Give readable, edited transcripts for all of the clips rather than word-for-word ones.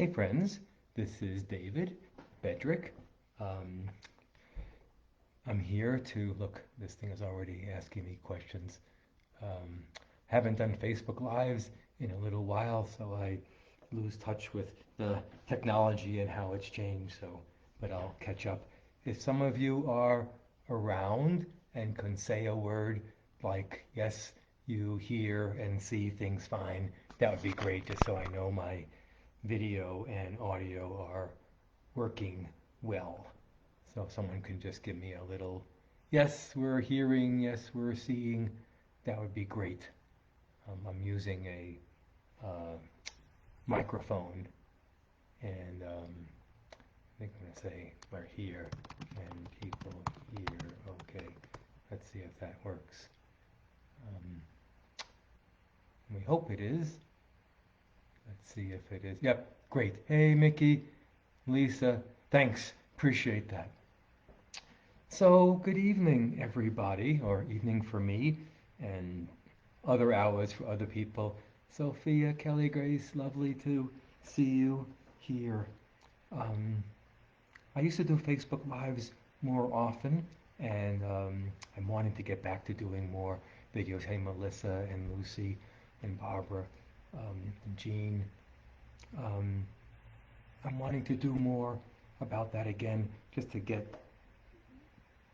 Hey friends, this is David Bedrick. Um, I'm here to look. This thing is already asking me questions. Um, haven't done Facebook Lives in a little while, so I lose touch with the technology and how it's changed. But I'll catch up. If some of you are around and can say a word like "Yes, you hear and see things fine," that would be great, just so I know my video and audio are working well. So if someone can just give me a little, yes, we're hearing, yes, we're seeing, that would be great. I'm using a uh, microphone, and I think I'm going to say we're here and people hear. Okay, let's see if that works. Um, we hope it is. Let's see if it is. Yep, great. Hey, Mickey, Lisa, thanks. Appreciate that. So, good evening, everybody, or evening for me, and other hours for other people. Sophia, Kelly, Grace, lovely to see you here. Um, I used to do Facebook Lives more often, and I'm wanting to get back to doing more videos. Hey, Melissa and Lucy and Barbara and Jean. Um, I'm wanting to do more about that again, just to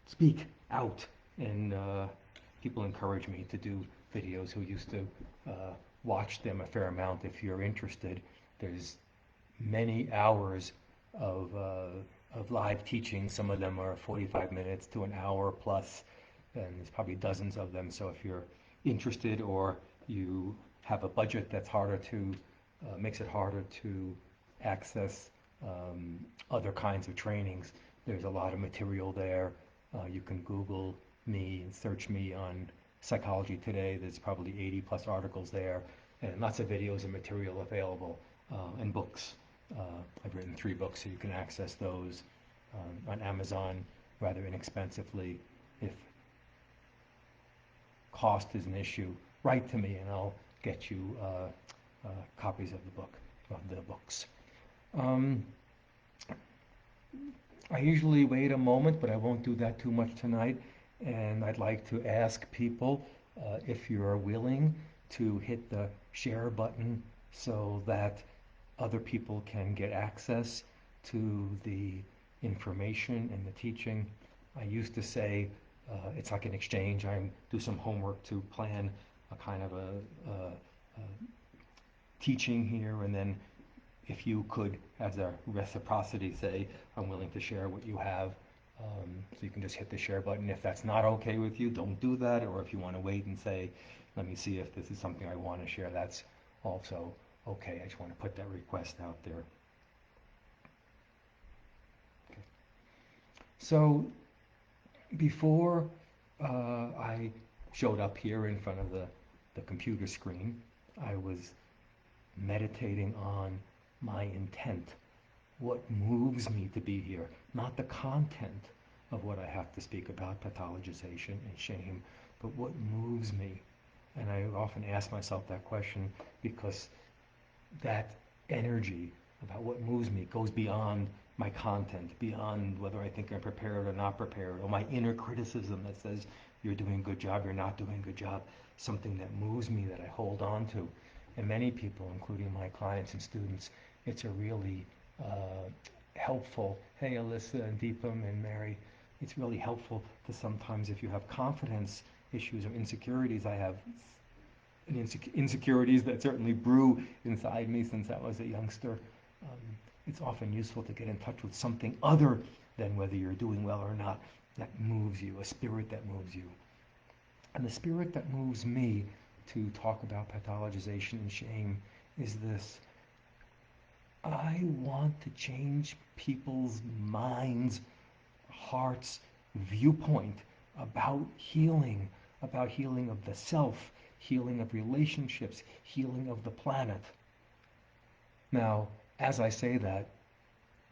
speak out, and people encourage me to do videos who used to watch them a fair amount. If you're interested, there's many hours of live teaching. Some of them are 45 minutes to an hour plus, and there's probably dozens of them. So if you're interested, or you have a budget that's harder to makes it harder to access other kinds of trainings, there's a lot of material there. You can Google me and search me on Psychology Today. There's probably 80 plus articles there, and lots of videos and material available, and books. I've written 3 books, so you can access those on Amazon rather inexpensively. If cost is an issue, write to me and I'll get you copies of the books. Um, I usually wait a moment, but I won't do that too much tonight. And I'd like to ask people if you're willing to hit the share button so that other people can get access to the information and the teaching. I used to say it's like an exchange. I do some homework to plan a kind of a teaching here, and then if you could, as a reciprocity, say, I'm willing to share what you have. So you can just hit the share button. If that's not okay with you, don't do that. Or if you want to wait and say, let me see if this is something I want to share, that's also okay. I just want to put that request out there. Okay. So before I showed up here in front of the computer screen, I was meditating on my intent, what moves me to be here, not the content of what I have to speak about, pathologization and shame, but what moves me. And I often ask myself that question because that energy about what moves me goes beyond my content, beyond whether I think I'm prepared or not prepared, or my inner criticism that says you're doing a good job, you're not doing a good job, something that moves me that I hold on to. And many people, including my clients and students, it's a really helpful, hey Alyssa and Deepam and Mary, it's really helpful to sometimes, if you have confidence issues or insecurities. I have insecurities that certainly brew inside me since I was a youngster. It's often useful to get in touch with something other than whether you're doing well or not that moves you, a spirit that moves you. And the spirit that moves me to talk about pathologization and shame is this: I want to change people's minds, hearts, viewpoint about healing of the self, healing of relationships, healing of the planet. Now, as I say that,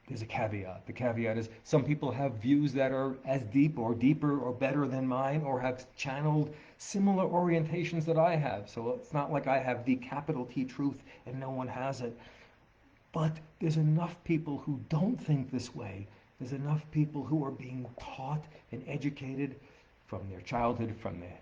there's a caveat. The caveat is some people have views that are as deep or deeper or better than mine, or have channeled similar orientations that I have. So it's not like I have the capital T truth and no one has it. But there's enough people who don't think this way. There's enough people who are being taught and educated from their childhood, from their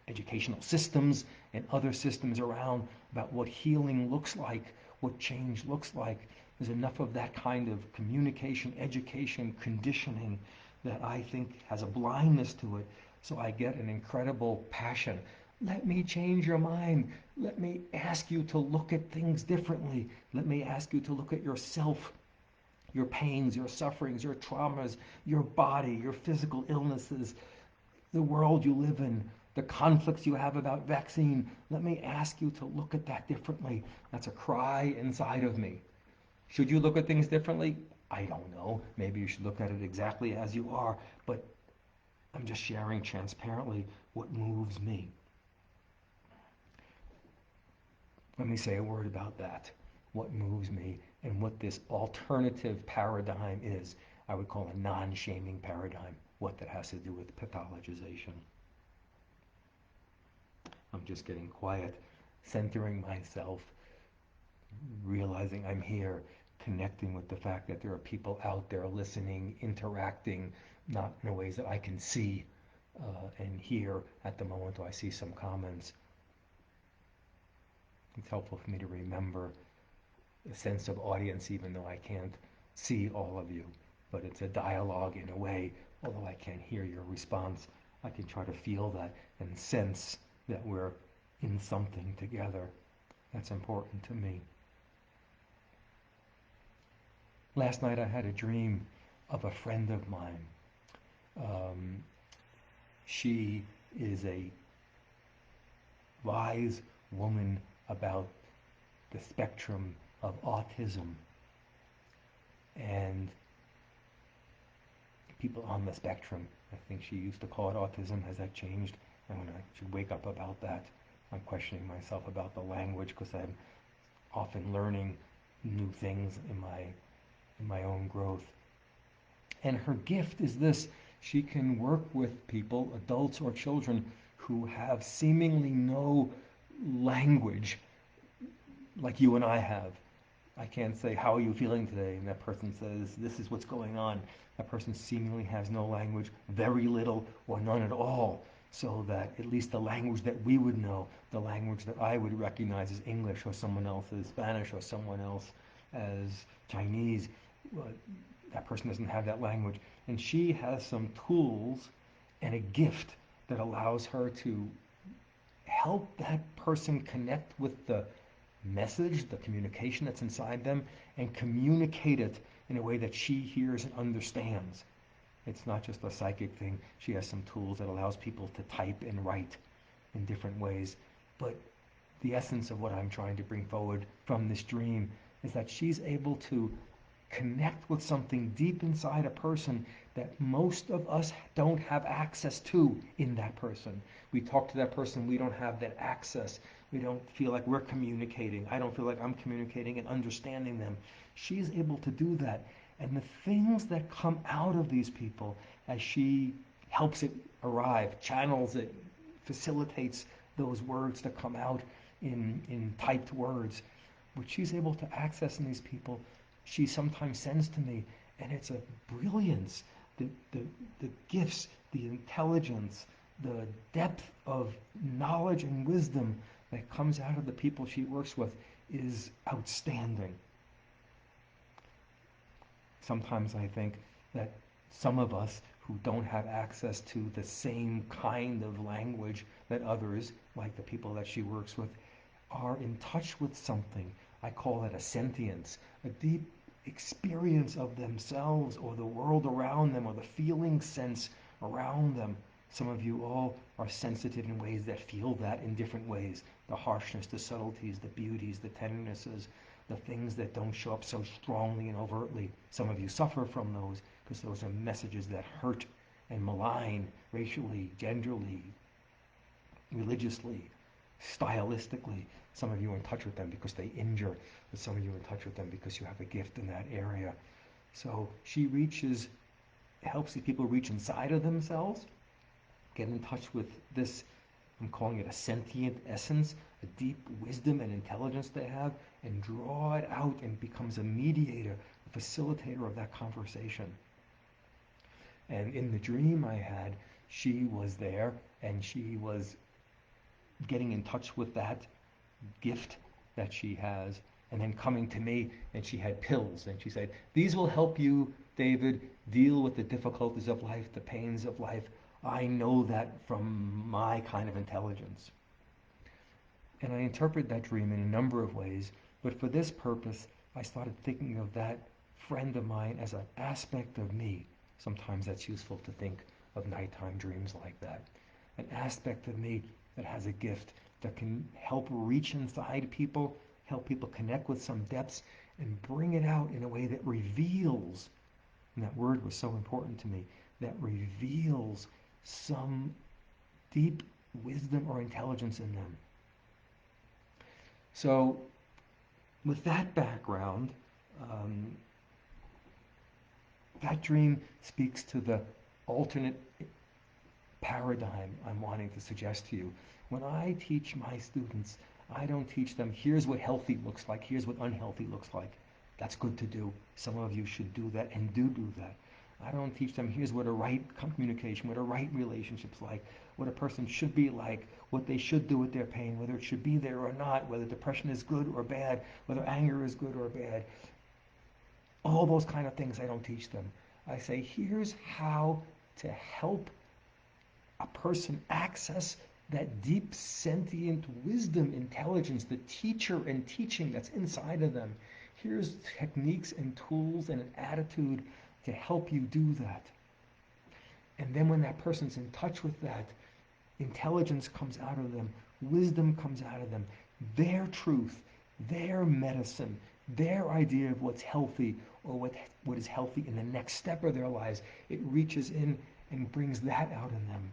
educational systems and other systems around about what healing looks like, what change looks like. There's enough of that kind of communication, education, conditioning that I think has a blindness to it. So I get an incredible passion. Let me change your mind. Let me ask you to look at things differently. Let me ask you to look at yourself, your pains, your sufferings, your traumas, your body, your physical illnesses, the world you live in, the conflicts you have about vaccine. Let me ask you to look at that differently. That's a cry inside of me. Should you look at things differently? I don't know. Maybe you should look at it exactly as you are, but I'm just sharing transparently what moves me. Let me say a word about that. What moves me and what this alternative paradigm is. I would call a non-shaming paradigm. What that has to do with pathologization. I'm just getting quiet, centering myself, realizing I'm here, connecting with the fact that there are people out there listening, interacting, not in ways that I can see and hear at the moment. I see some comments. It's helpful for me to remember a sense of audience, even though I can't see all of you. But it's a dialogue in a way, although I can't hear your response. I can try to feel that and sense that we're in something together. That's important to me. Last night I had a dream of a friend of mine. She is a wise woman about the spectrum of autism and people on the spectrum. I think she used to call it autism. Has that changed? I should wake up about that. I'm questioning myself about the language because I'm often learning new things in my own growth. And her gift is this: she can work with people, adults or children, who have seemingly no language like you and I have. I can't say, how are you feeling today? And that person says, this is what's going on. That person seemingly has no language, very little or none at all. So that at least the language that we would know, the language that I would recognize as English, or someone else as Spanish, or someone else as Chinese, that person doesn't have that language. And she has some tools and a gift that allows her to help that person connect with the message, the communication that's inside them, and communicate it in a way that she hears and understands. It's not just a psychic thing. She has some tools that allows people to type and write in different ways. But the essence of what I'm trying to bring forward from this dream is that she's able to connect with something deep inside a person that most of us don't have access to in that person. We talk to that person, we don't have that access. We don't feel like we're communicating. I don't feel like I'm communicating and understanding them. She's able to do that. And the things that come out of these people as she helps it arrive, channels it, facilitates those words to come out in typed words, which she's able to access in these people, she sometimes sends to me. And it's a brilliance, the gifts, the intelligence, the depth of knowledge and wisdom that comes out of the people she works with is outstanding. Sometimes I think that some of us who don't have access to the same kind of language that others, like the people that she works with, are in touch with something. I call it a sentience, a deep experience of themselves or the world around them or the feeling sense around them. Some of you all are sensitive in ways that feel that in different ways. The harshness, the subtleties, the beauties, the tendernesses, the things that don't show up so strongly and overtly. Some of you suffer from those because those are messages that hurt and malign racially, genderly, religiously, stylistically. Some of you are in touch with them because they injure, but some of you are in touch with them because you have a gift in that area. So she helps these people reach inside of themselves, get in touch with this I'm calling it a sentient essence, a deep wisdom and intelligence they have, and draw it out and becomes a mediator, a facilitator of that conversation. And in the dream I had, she was there and she was getting in touch with that gift that she has, and then coming to me, and she had pills, and she said, these will help you, David, deal with the difficulties of life, the pains of life. I know that from my kind of intelligence. And I interpret that dream in a number of ways, but for this purpose, I started thinking of that friend of mine as an aspect of me. Sometimes that's useful to think of nighttime dreams like that. An aspect of me that has a gift that can help reach inside people, help people connect with some depths, and bring it out in a way that reveals, and that word was so important to me, that reveals some deep wisdom or intelligence in them. So, with that background, um, that dream speaks to the alternate paradigm I'm wanting to suggest to you. When I teach my students, I don't teach them, here's what healthy looks like, here's what unhealthy looks like. That's good to do. Some of you should do that and do that. I don't teach them, here's what a right communication, what a right relationship's like, what a person should be like, what they should do with their pain, whether it should be there or not, whether depression is good or bad, whether anger is good or bad. All those kind of things I don't teach them. I say, here's how to help a person access that deep sentient wisdom, intelligence, the teacher and teaching that's inside of them. Here's techniques and tools and an attitude to help you do that. And then when that person's in touch with that, intelligence comes out of them, wisdom comes out of them, their truth, their medicine, their idea of what's healthy or what is healthy in the next step of their lives, it reaches in and brings that out in them.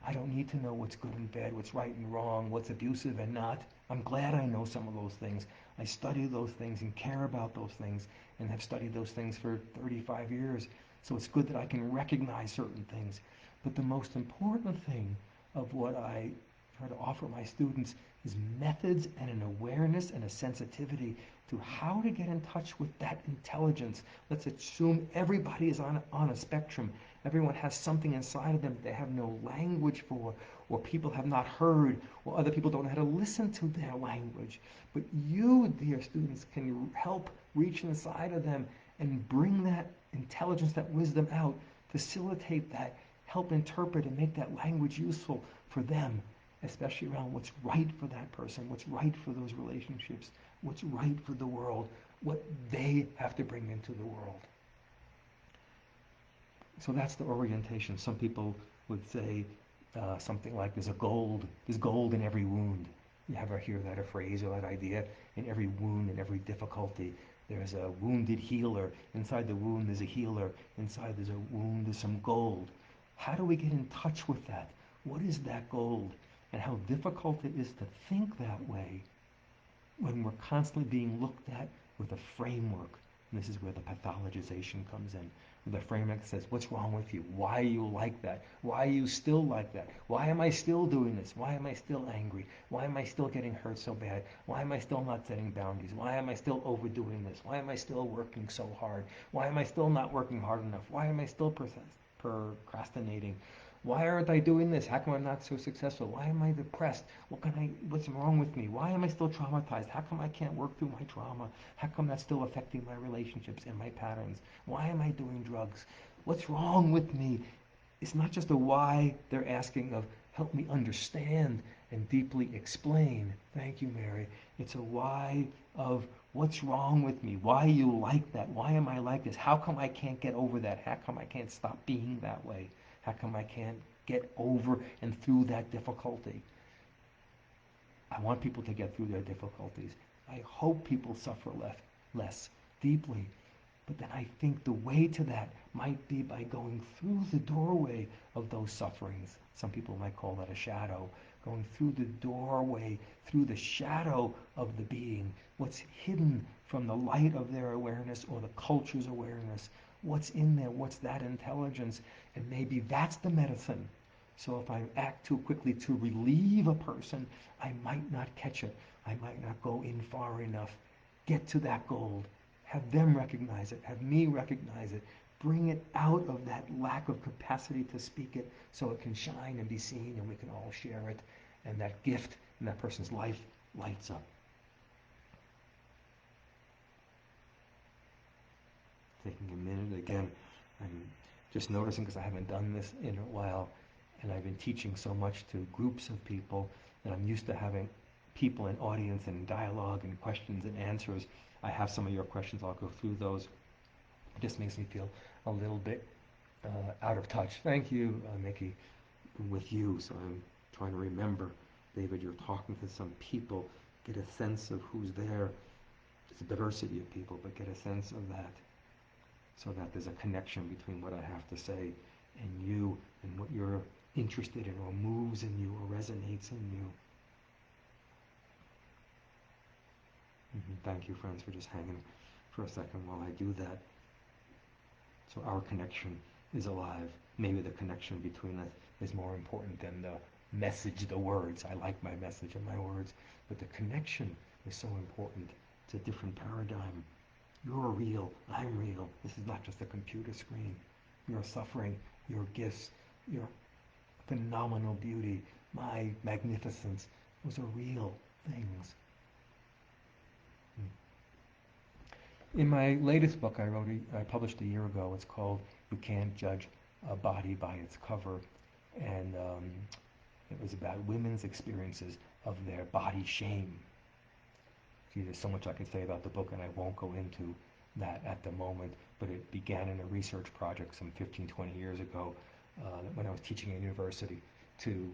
I don't need to know what's good and bad, what's right and wrong, what's abusive and not. I'm glad I know some of those things. I study those things and care about those things and have studied those things for 35 years. So it's good that I can recognize certain things. But the most important thing of what I try to offer my students is methods and an awareness and a sensitivity to how to get in touch with that intelligence. Let's assume everybody is on a spectrum. Everyone has something inside of them they have no language for, or people have not heard, or other people don't know how to listen to their language. But you, dear students, can help reach inside of them and bring that intelligence, that wisdom out, facilitate that, help interpret and make that language useful for them, especially around what's right for that person, what's right for those relationships, what's right for the world, what they have to bring into the world. So that's the orientation. Some people would say something like there's gold in every wound. You ever hear that a phrase or that idea? In every wound, in every difficulty, there's a wounded healer. Inside the wound, there's a healer. Inside there's a wound, there's some gold. How do we get in touch with that? What is that gold? And how difficult it is to think that way when we're constantly being looked at with a framework. And this is where the pathologization comes in. The framework says, what's wrong with you? Why are you like that? Why are you still like that? Why am I still doing this? Why am I still angry? Why am I still getting hurt so bad? Why am I still not setting boundaries? Why am I still overdoing this? Why am I still working so hard? Why am I still not working hard enough? Why am I still procrastinating? Why aren't I doing this? How come I'm not so successful? Why am I depressed? What's wrong with me? Why am I still traumatized? How come I can't work through my trauma? How come that's still affecting my relationships and my patterns? Why am I doing drugs? What's wrong with me? It's not just a why they're asking of help me understand and deeply explain. Thank you, Mary. It's a why of what's wrong with me? Why you like that? Why am I like this? How come I can't get over that? How come I can't stop being that way? How come I can't get over and through that difficulty? I want people to get through their difficulties. I hope people suffer less deeply. But then I think the way to that might be by going through the doorway of those sufferings. Some people might call that a shadow. Going through the doorway, through the shadow of the being. What's hidden from the light of their awareness or the culture's awareness. What's in there? What's that intelligence? And maybe that's the medicine. So if I act too quickly to relieve a person, I might not catch it. I might not go in far enough. Get to that gold. Have them recognize it. Have me recognize it. Bring it out of that lack of capacity to speak it so it can shine and be seen and we can all share it. And that gift in that person's life lights up. Taking a minute again, I'm just noticing because I haven't done this in a while, and I've been teaching so much to groups of people that I'm used to having people in audience and dialogue and questions and answers. I have some of your questions. I'll go through those. It just makes me feel a little bit out of touch. Thank you, Mickey, with you. So I'm trying to remember, David, you're talking to some people. Get a sense of who's there. It's a diversity of people, but get a sense of that, so that there's a connection between what I have to say and you and what you're interested in or moves in you or resonates in you. Thank you, friends, for just hanging for a second while I do that. So our connection is alive. Maybe the connection between us is more important than the message, the words. I like my message and my words, but the connection is so important. It's a different paradigm. You're real, I'm real. This is not just a computer screen. Your suffering, your gifts, your phenomenal beauty, my magnificence, those are real things. In my latest book I published a year ago, it's called You Can't Judge a Body by Its Cover. And it was about women's experiences of their body shame. See, there's so much I could say about the book, and I won't go into that at the moment, but it began in a research project some 15, 20 years ago when I was teaching at university to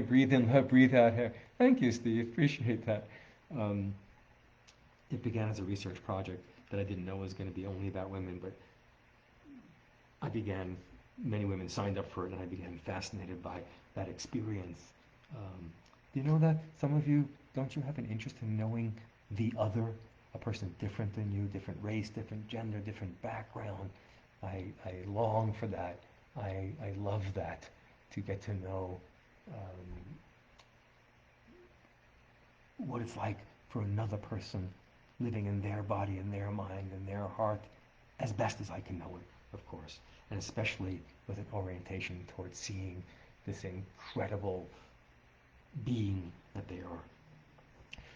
breathe in, breathe out here. Thank you, Steve. Appreciate that. It began as a research project that I didn't know was going to be only about women, but many women signed up for it, and I began fascinated by that experience. Do you know that some of you, don't you have an interest in knowing the other, a person different than you, different race, different gender, different background? I long for that. I love that, to get to know what it's like for another person living in their body and their mind and their heart as best as I can know it, of course, and especially with an orientation towards seeing this incredible being that they are.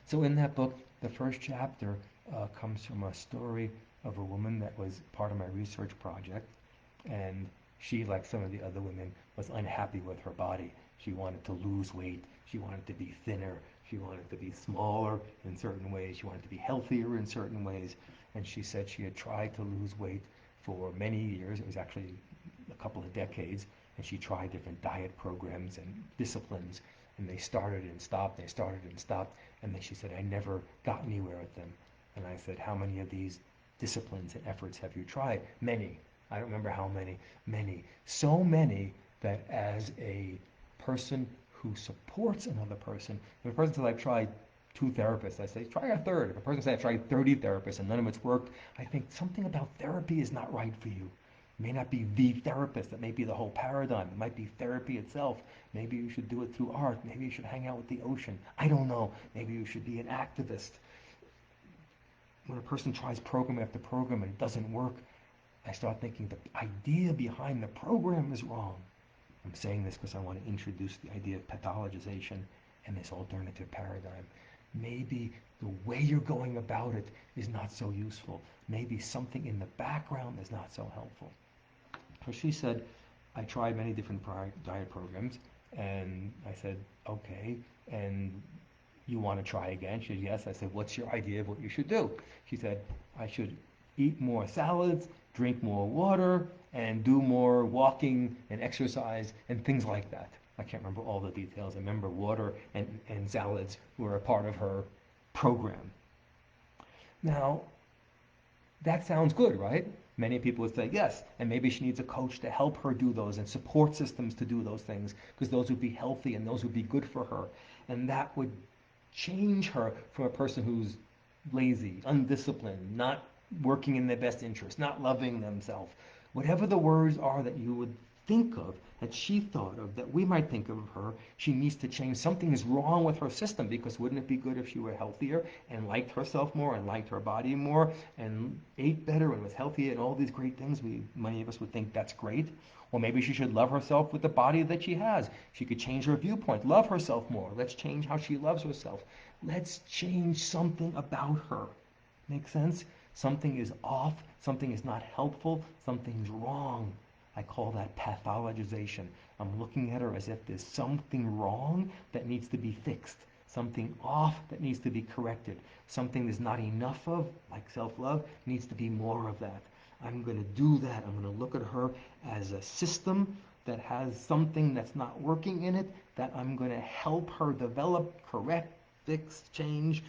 So in that book, the first chapter comes from a story of a woman that was part of my research project, and she, like some of the other women, was unhappy with her body. She wanted to lose weight. She wanted to be thinner. She wanted to be smaller in certain ways. She wanted to be healthier in certain ways. And she said she had tried to lose weight for many years. It was actually a couple of decades. And she tried different diet programs and disciplines. And they started and stopped. They started and stopped. And then she said, I never got anywhere with them. And I said, how many of these disciplines and efforts have you tried? Many. I don't remember how many. Many. So many that as a person who supports another person, if a person says, I've tried 2 therapists, I say, try a third. If a person says, I've tried 30 therapists and none of it's worked, I think something about therapy is not right for you. It may not be the therapist. It may be the whole paradigm. It might be therapy itself. Maybe you should do it through art. Maybe you should hang out with the ocean. I don't know. Maybe you should be an activist. When a person tries program after program and it doesn't work, I start thinking the idea behind the program is wrong. I'm saying this because I want to introduce the idea of pathologization and this alternative paradigm. Maybe the way you're going about it is not so useful. Maybe something in the background is not so helpful. So she said, I tried many different diet programs, and I said, okay, and you want to try again? She said, yes. I said, what's your idea of what you should do? She said, I should eat more salads, drink more water, and do more walking and exercise and things like that. I can't remember all the details. I remember water and salads were a part of her program. Now, that sounds good, right? Many people would say yes, and maybe she needs a coach to help her do those and support systems to do those things, because those would be healthy and those would be good for her. And that would change her from a person who's lazy, undisciplined, not working in their best interest, not loving themselves. Whatever the words are that you would think of, that she thought of, that we might think of her, she needs to change. Something is wrong with her system, because wouldn't it be good if she were healthier and liked herself more and liked her body more and ate better and was healthy and all these great things? Many of us would think that's great. Or maybe she should love herself with the body that she has. She could change her viewpoint, love herself more. Let's change how she loves herself. Let's change something about her. Make sense? Something is off, something is not helpful, something's wrong. I call that pathologization. I'm looking at her as if there's something wrong that needs to be fixed, something off that needs to be corrected, something there's not enough of, like self-love, needs to be more of that. I'm going to do that. I'm going to look at her as a system that has something that's not working in it, that I'm going to help her develop, correct, fix, change,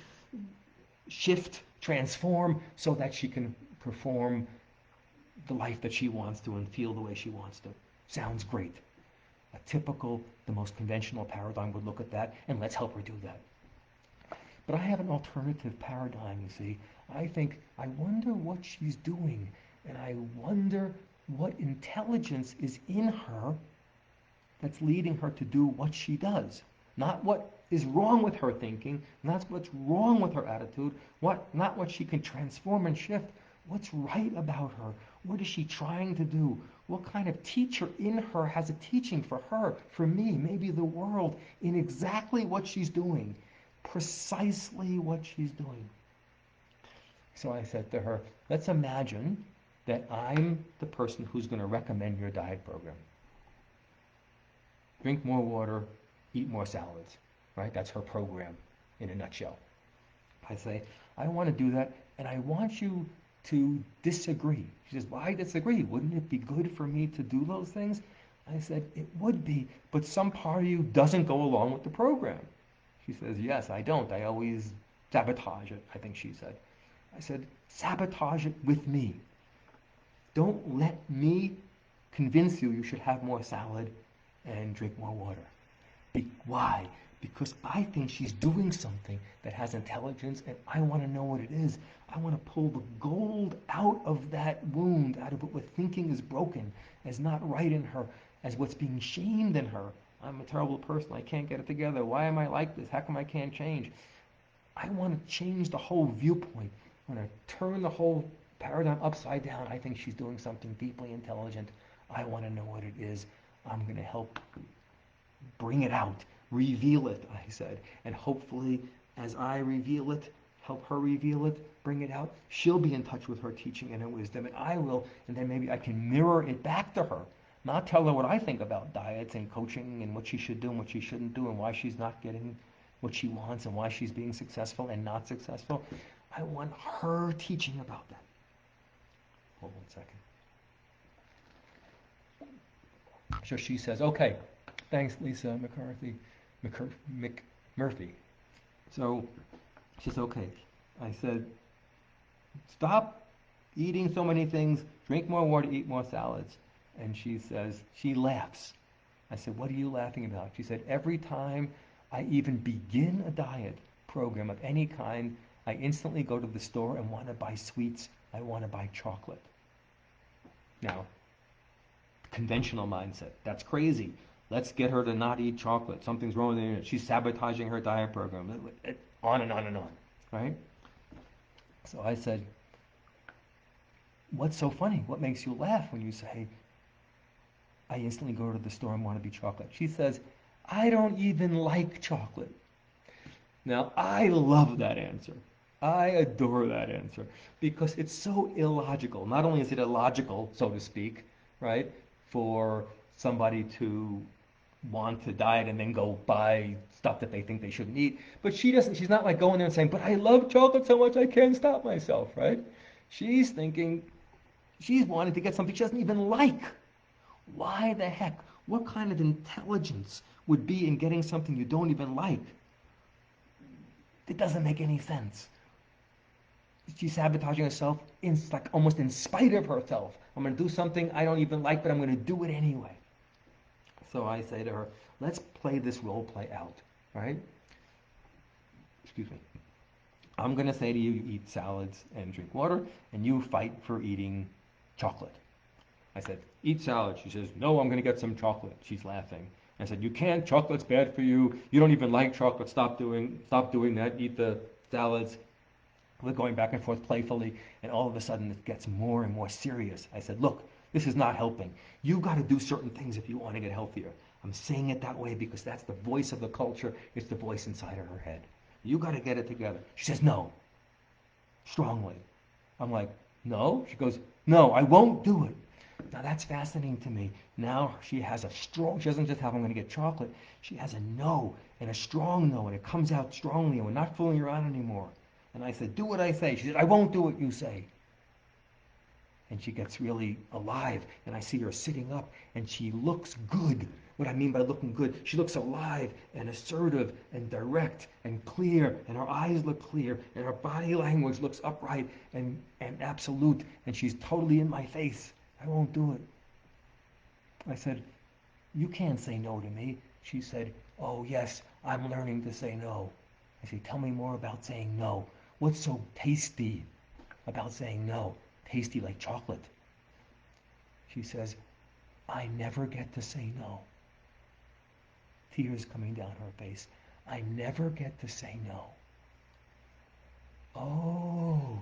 shift, transform, so that she can perform the life that she wants to and feel the way she wants to. Sounds great. A typical, the most conventional paradigm would look at that, and let's help her do that. But I have an alternative paradigm, you see. I think, I wonder what she's doing, and I wonder what intelligence is in her that's leading her to do what she does. Not what is wrong with her thinking, not what's wrong with her attitude, not what she can transform and shift. What's right about her? What is she trying to do? What kind of teacher in her has a teaching for her, for me, maybe the world, in exactly what she's doing, precisely what she's doing? So I said to her, let's imagine that I'm the person who's going to recommend your diet program. Drink more water, eat more salads, right? That's her program in a nutshell. I say, I want to do that, and I want you to disagree. She says, why disagree? Wouldn't it be good for me to do those things? I said, it would be, but some part of you doesn't go along with the program. She says, yes, I don't. I always sabotage it, I think she said. I said, sabotage it with me. Don't let me convince you should have more salad and drink more water. Why? Because I think she's doing something that has intelligence, and I want to know what it is. I want to pull the gold out of that wound, out of what thinking is broken, as not right in her, as what's being shamed in her. I'm a terrible person. I can't get it together. Why am I like this? How come I can't change? I want to change the whole viewpoint. I want to turn the whole paradigm upside down. I think she's doing something deeply intelligent. I want to know what it is. I'm going to help bring it out, reveal it, I said. And hopefully, as I reveal it, help her reveal it, bring it out, she'll be in touch with her teaching and her wisdom, and I will, and then maybe I can mirror it back to her. Not tell her what I think about diets and coaching and what she should do and what she shouldn't do and why she's not getting what she wants and why she's being successful and not successful. I want her teaching about that. Hold on a second. So she says, okay, thanks, Lisa McMurphy. So she says, okay. I said, stop eating so many things, drink more water, eat more salads. And she says, she laughs. I said, what are you laughing about? She said, every time I even begin a diet program of any kind, I instantly go to the store and want to buy sweets. I want to buy chocolate. Now, conventional mindset, that's crazy. Let's get her to not eat chocolate. Something's wrong with her. She's sabotaging her diet program. On and on and on, right? So I said, what's so funny? What makes you laugh when you say, I instantly go to the store and want to be chocolate? She says, I don't even like chocolate. Now, I love that answer. I adore that answer because it's so illogical. Not only is it illogical, so to speak, right, for somebody to want to diet and then go buy stuff that they think they shouldn't eat, but she's not like going there and saying, but I love chocolate so much I can't stop myself, right? She's thinking, she's wanting to get something she doesn't even like. Why the heck? What kind of intelligence would be in getting something you don't even like? It doesn't make any sense. She's sabotaging herself like almost in spite of herself. I'm going to do something I don't even like, but I'm going to do it anyway. So I say to her, let's play this role play out, right? Excuse me. I'm going to say to you, eat salads and drink water, and you fight for eating chocolate. I said, eat salad. She says, no, I'm going to get some chocolate. She's laughing. I said, you can't. Chocolate's bad for you. You don't even like chocolate. Stop doing that. Eat the salads. We're going back and forth playfully, and all of a sudden it gets more and more serious. I said, look, this is not helping. You got to do certain things if you want to get healthier. I'm saying it that way because that's the voice of the culture. It's the voice inside of her head. You got to get it together. She says, no, strongly. I'm like, no? She goes, no, I won't do it. Now that's fascinating to me. Now she has a strong, she doesn't just have, I'm going to get chocolate. She has a no and a strong no, and it comes out strongly, and we're not fooling around anymore. And I said, do what I say. She said, I won't do what you say. And she gets really alive, and I see her sitting up, and she looks good. What I mean by looking good, she looks alive and assertive and direct and clear, and her eyes look clear, and her body language looks upright and absolute, and she's totally in my face. I won't do it. I said, you can't say no to me. She said, oh yes, I'm learning to say no. I said, tell me more about saying no. What's so tasty about saying no? Tasty like chocolate. She says, I never get to say no. Tears coming down her face. I never get to say no. Oh,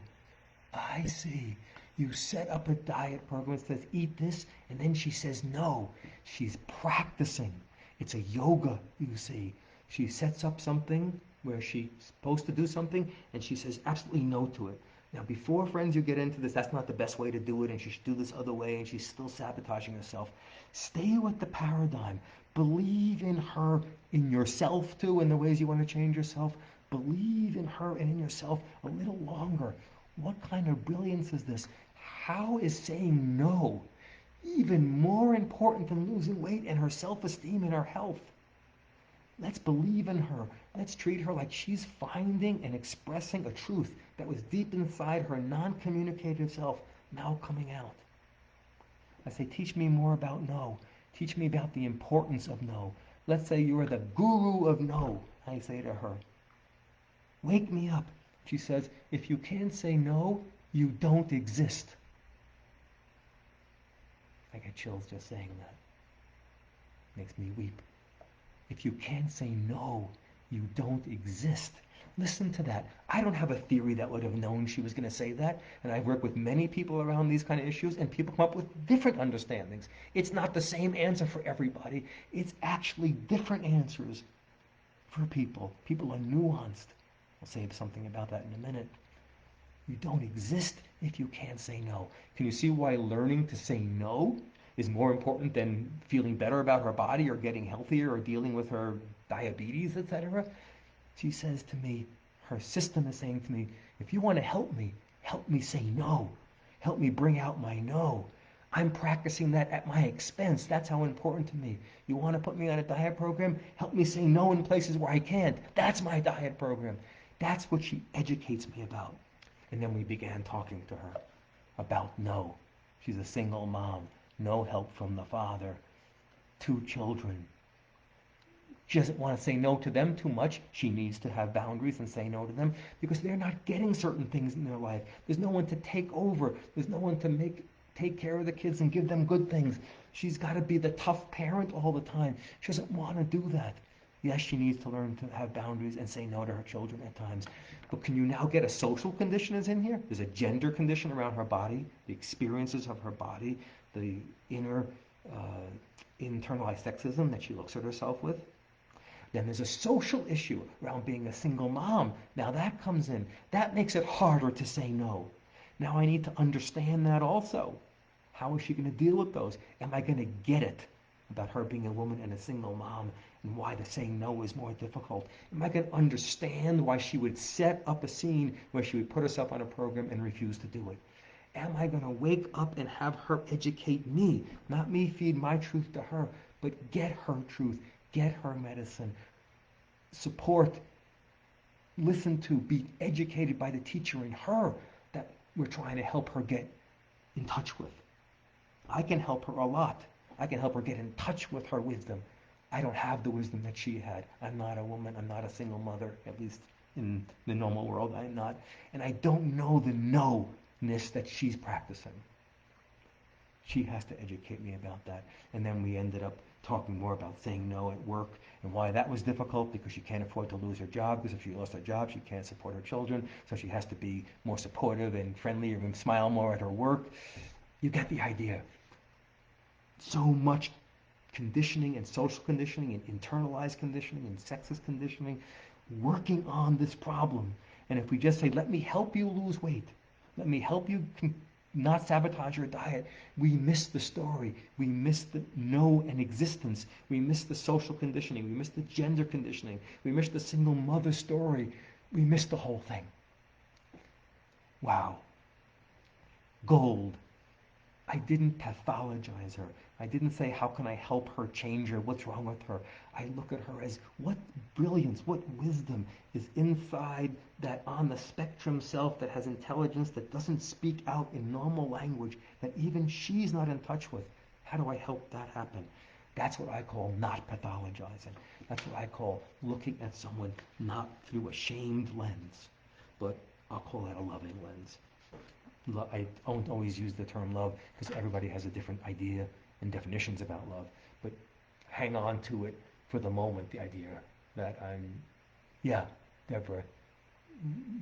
I see. You set up a diet program that says eat this, and then she says no. She's practicing. It's a yoga, you see. She sets up something where she's supposed to do something, and she says absolutely no to it. Now, before, friends, you get into this, that's not the best way to do it, and she should do this other way, and she's still sabotaging herself. Stay with the paradigm. Believe in her, in yourself too, in the ways you want to change yourself. Believe in her and in yourself a little longer. What kind of brilliance is this? How is saying no even more important than losing weight and her self-esteem and her health? Let's believe in her. Let's treat her like she's finding and expressing a truth that was deep inside her non-communicative self, now coming out. I say, teach me more about no. Teach me about the importance of no. Let's say you are the guru of no. I say to her, wake me up. She says, if you can't say no, you don't exist. I get chills just saying that. Makes me weep. If you can't say no, you don't exist. Listen to that. I don't have a theory that would have known she was going to say that. And I've worked with many people around these kind of issues, and people come up with different understandings. It's not the same answer for everybody. It's actually different answers for people. People are nuanced. I'll say something about that in a minute. You don't exist if you can't say no. Can you see why learning to say no is more important than feeling better about her body or getting healthier or dealing with her diabetes, etc.? She says to me, her system is saying to me, if you want to help me say no. Help me bring out my no. I'm practicing that at my expense. That's how important to me. You want to put me on a diet program? Help me say no in places where I can't. That's my diet program. That's what she educates me about. And then we began talking to her about no. She's a single mom, no help from the father, 2 children. She doesn't want to say no to them too much. She needs to have boundaries and say no to them because they're not getting certain things in their life. There's no one to take over. There's no one to take care of the kids and give them good things. She's got to be the tough parent all the time. She doesn't want to do that. Yes, she needs to learn to have boundaries and say no to her children at times. But can you now get a social condition is in here? There's a gender condition around her body, the experiences of her body, the inner internalized sexism that she looks at herself with. Then there's a social issue around being a single mom. Now that comes in. That makes it harder to say no. Now I need to understand that also. How is she going to deal with those? Am I going to get it about her being a woman and a single mom and why the saying no is more difficult? Am I going to understand why she would set up a scene where she would put herself on a program and refuse to do it? Am I going to wake up and have her educate me? Not me feed my truth to her, but get her truth, get her medicine, support, listen to, be educated by the teacher in her that we're trying to help her get in touch with. I can help her a lot. I can help her get in touch with her wisdom. I don't have the wisdom that she had. I'm not a woman. I'm not a single mother, at least in the normal world. I'm not. And I don't know the no-ness that she's practicing. She has to educate me about that. And then we ended up talking more about saying no at work and why that was difficult, because she can't afford to lose her job, because if she lost her job, she can't support her children. So she has to be more supportive and friendlier and smile more at her work. You get the idea. So much conditioning and social conditioning and internalized conditioning and sexist conditioning working on this problem. And if we just say, let me help you lose weight, let me help you not sabotage your diet, we miss the story. We miss the no and existence. We miss the social conditioning. We miss the gender conditioning. We miss the single mother story. We miss the whole thing. Wow. Gold. I didn't pathologize her. I didn't say, how can I help her change her? What's wrong with her? I look at her as what brilliance, what wisdom is inside that on the spectrum self that has intelligence, that doesn't speak out in normal language, that even she's not in touch with. How do I help that happen? That's what I call not pathologizing. That's what I call looking at someone not through a shamed lens, but I'll call that a loving lens. I don't always use the term love because everybody has a different idea and definitions about love, but hang on to it for the moment, the idea that yeah, Deborah,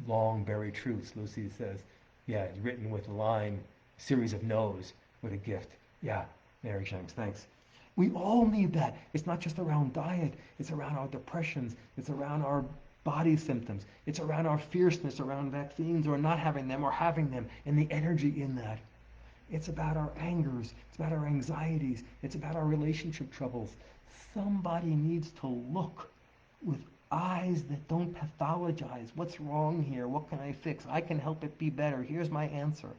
long buried truths, Lucy says, yeah, written with a line, series of no's with a gift. Yeah, Mary Shanks, thanks. We all need that. It's not just around diet, it's around our depressions, it's around our body symptoms, it's around our fierceness around vaccines or not having them or having them, and the energy in that. It's about our angers, it's about our anxieties, it's about our relationship troubles. Somebody needs to look with eyes that don't pathologize. What's wrong here? What can I fix? I can help it be better. Here's my answer.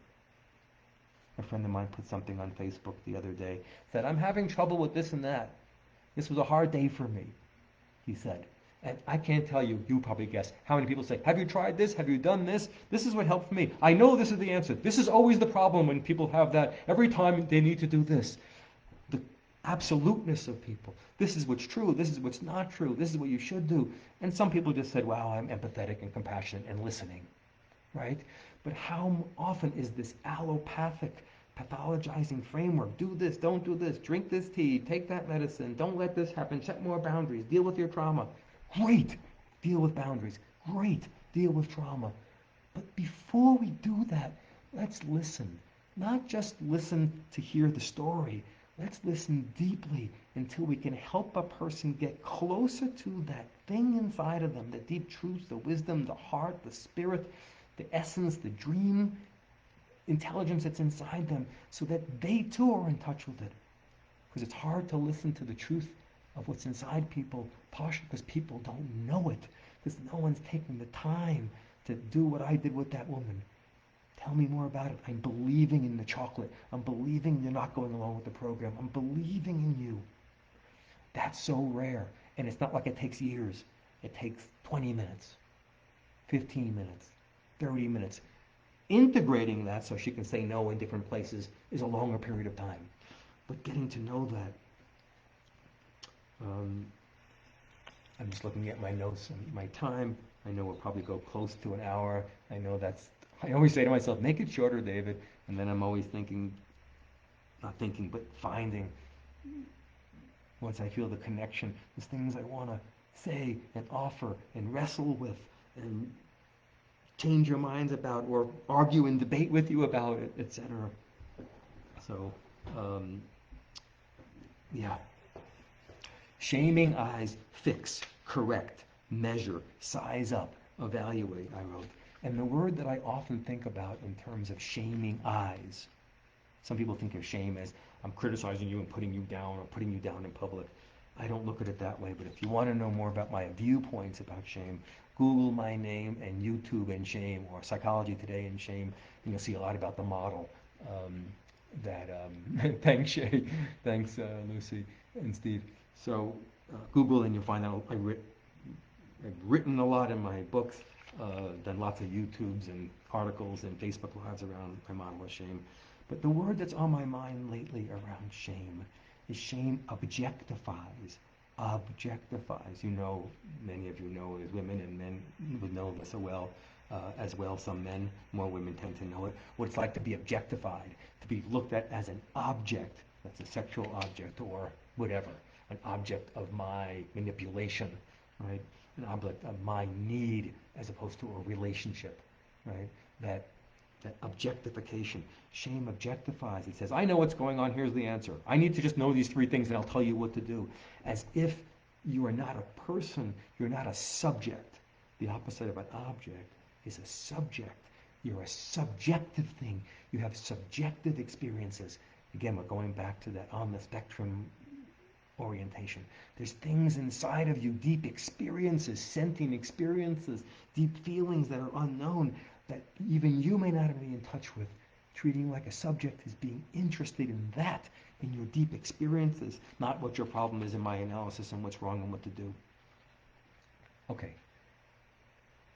A friend of mine put something on Facebook the other day, said, I'm having trouble with this and that. This was a hard day for me, he said. And I can't tell you, you probably guess, how many people say, have you tried this? Have you done this? This is what helped me. I know this is the answer. This is always the problem when people have that. Every time they need to do this. The absoluteness of people. This is what's true. This is what's not true. This is what you should do. And some people just said, wow, I'm empathetic and compassionate and listening. Right? But how often is this allopathic, pathologizing framework? Do this, don't do this, drink this tea, take that medicine, don't let this happen, set more boundaries, deal with your trauma. Great, deal with boundaries. Great, deal with trauma. But before we do that, let's listen. Not just listen to hear the story. Let's listen deeply until we can help a person get closer to that thing inside of them, the deep truths, the wisdom, the heart, the spirit, the essence, the dream, intelligence that's inside them, so that they too are in touch with it. Because it's hard to listen to the truth of what's inside people, partially because people don't know it, because no one's taking the time to do what I did with that woman. Tell me more about it. I'm believing in the chocolate. I'm believing you're not going along with the program. I'm believing in you. That's so rare. And it's not like it takes years. It takes 20 minutes, 15 minutes, 30 minutes. Integrating that so she can say no in different places is a longer period of time. But getting to know that. I'm just looking at my notes and my time. I know we'll probably go close to an hour. I know that's, I always say to myself, make it shorter, David. And then I'm always thinking, not thinking, but finding, once I feel the connection, there's things I want to say and offer and wrestle with and change your minds about or argue and debate with you about it, etc. So, yeah. Shaming eyes, fix, correct, measure, size up, evaluate, I wrote. And the word that I often think about in terms of shaming eyes, some people think of shame as I'm criticizing you and putting you down or putting you down in public. I don't look at it that way, but if you want to know more about my viewpoints about shame, Google my name and YouTube and shame, or Psychology Today and shame, and you'll see a lot about the model thanks Shay, thanks Lucy and Steve. So Google and you'll find out I've written a lot in my books, done lots of YouTubes and articles and Facebook Lives around my model of shame. But the word that's on my mind lately around shame is shame objectifies. Objectifies. You know, many of you know as women and men would know this so well. as well. Some men, more women tend to know it. What it's like to be objectified, to be looked at as an object, that's a sexual object or whatever, an object of my manipulation, right? An object of my need as opposed to a relationship, right? That that objectification. Shame objectifies. It says, I know what's going on, here's the answer. I need to just know these three things and I'll tell you what to do. As if you are not a person, you're not a subject. The opposite of an object is a subject. You're a subjective thing. You have subjective experiences. Again, we're going back to that on the spectrum orientation. There's things inside of you, deep experiences, sentient experiences, deep feelings that are unknown that even you may not be in touch with. Treating like a subject is being interested in that, in your deep experiences, not what your problem is in my analysis and what's wrong and what to do. Okay.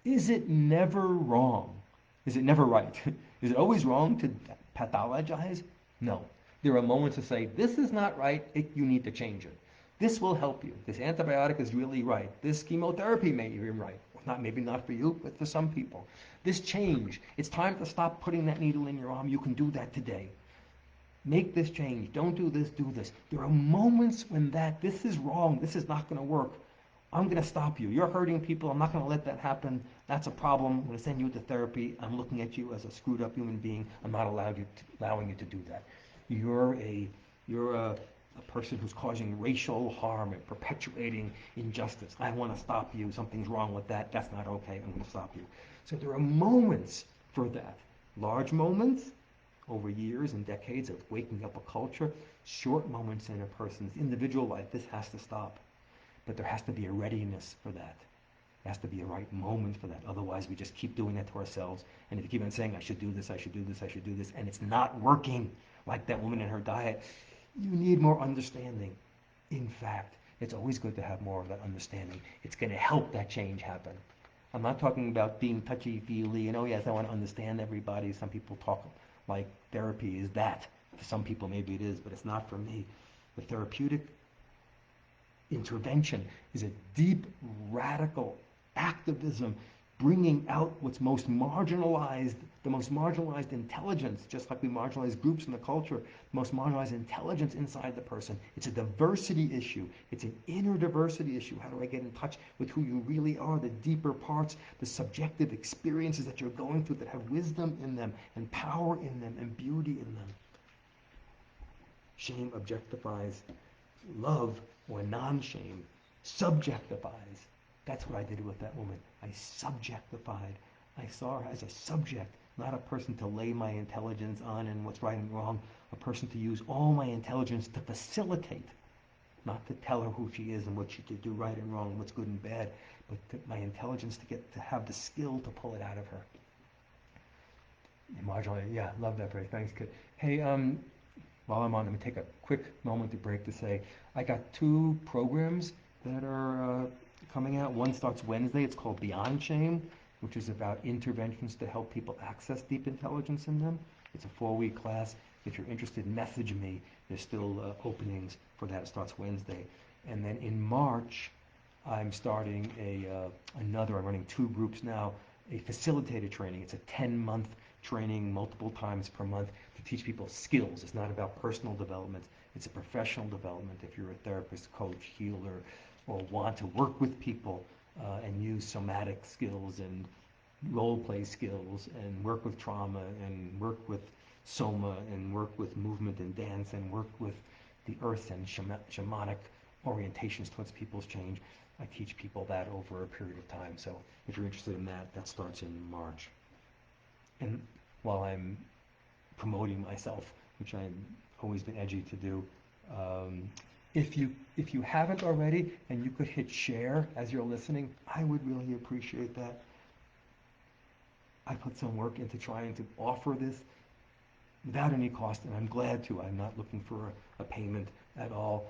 Is it never wrong? Is it never right? Is it always wrong to pathologize? No. There are moments to say, this is not right, you need to change it. This will help you. This antibiotic is really right. This chemotherapy may be right. Maybe not for you, but for some people. This change, it's time to stop putting that needle in your arm. You can do that today. Make this change. Don't do this, do this. There are moments when this is wrong, this is not going to work. I'm going to stop you. You're hurting people. I'm not going to let that happen. That's a problem. I'm going to send you to therapy. I'm looking at you as a screwed up human being. I'm not allowing you to do that. You're a person who's causing racial harm and perpetuating injustice. I want to stop you. Something's wrong with that. That's not okay. I'm going to stop you. So there are moments for that. Large moments over years and decades of waking up a culture. Short moments in a person's individual life. This has to stop. But there has to be a readiness for that. There has to be a right moment for that. Otherwise, we just keep doing that to ourselves. And if you keep on saying, I should do this, I should do this, I should do this, and it's not working, like that woman in her diet, you need more understanding. In fact, it's always good to have more of that understanding. It's going to help that change happen. I'm not talking about being touchy-feely and, oh yes, I want to understand everybody. Some people talk like therapy is that. For some people, maybe it is, but it's not for me. The therapeutic intervention is a deep, radical activism, bringing out what's most marginalized, the most marginalized intelligence, just like we marginalize groups in the culture, the most marginalized intelligence inside the person. It's a diversity issue. It's an inner diversity issue. How do I get in touch with who you really are, the deeper parts, the subjective experiences that you're going through that have wisdom in them and power in them and beauty in them. Shame objectifies. Love, or non-shame, subjectifies. That's what I did with that woman. I subjectified. I saw her as a subject, not a person to lay my intelligence on and what's right and wrong, a person to use all my intelligence to facilitate, not to tell her who she is and what she should do right and wrong, what's good and bad, but my intelligence to get to have the skill to pull it out of her. Marginally, yeah, love that phrase. Thanks, kid. Hey, while I'm on, let me take a quick moment to break to say I got 2 programs that are coming out. One starts Wednesday. It's called Beyond Shame, which is about interventions to help people access deep intelligence in them. It's a 4-week class. If you're interested, message me. There's still openings for that. It starts Wednesday. And then in March, I'm starting I'm running 2 groups now, a facilitated training. It's a 10-month training multiple times per month to teach people skills. It's not about personal development. It's a professional development. If you're a therapist, coach, healer, or want to work with people and use somatic skills and role play skills and work with trauma and work with soma and work with movement and dance and work with the earth and shamanic orientations towards people's change, I teach people that over a period of time. So if you're interested in that, that starts in March. And while I'm promoting myself, which I've always been edgy to do, if you haven't already and you could hit share as you're listening, I would really appreciate that. I put some work into trying to offer this without any cost, and I'm glad to. I'm not looking for a payment at all.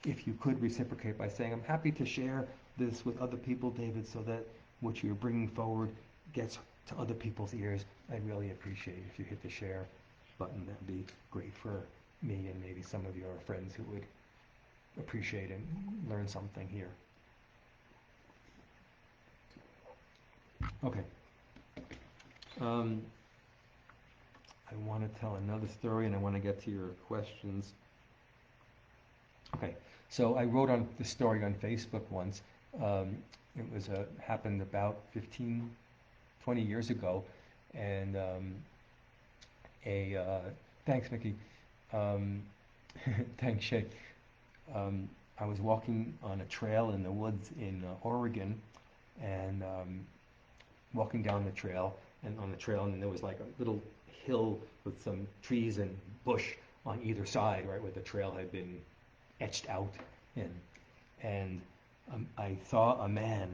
If you could reciprocate by saying, I'm happy to share this with other people, David, so that what you're bringing forward gets to other people's ears, I'd really appreciate it if you hit the share button. That'd be great for me and maybe some of your friends who would appreciate and learn something here. Okay. Um, I want to tell another story, and I want to get to your questions. Okay, so I wrote on the story on Facebook once. Um, it was happened about 15, 20 years ago, and a thanks, Mickey. Um, thanks, Shay. Um, I was walking on a trail in the woods in Oregon, and walking down the trail, and on the trail, and there was like a little hill with some trees and bush on either side, right, where the trail had been etched out in. And I saw a man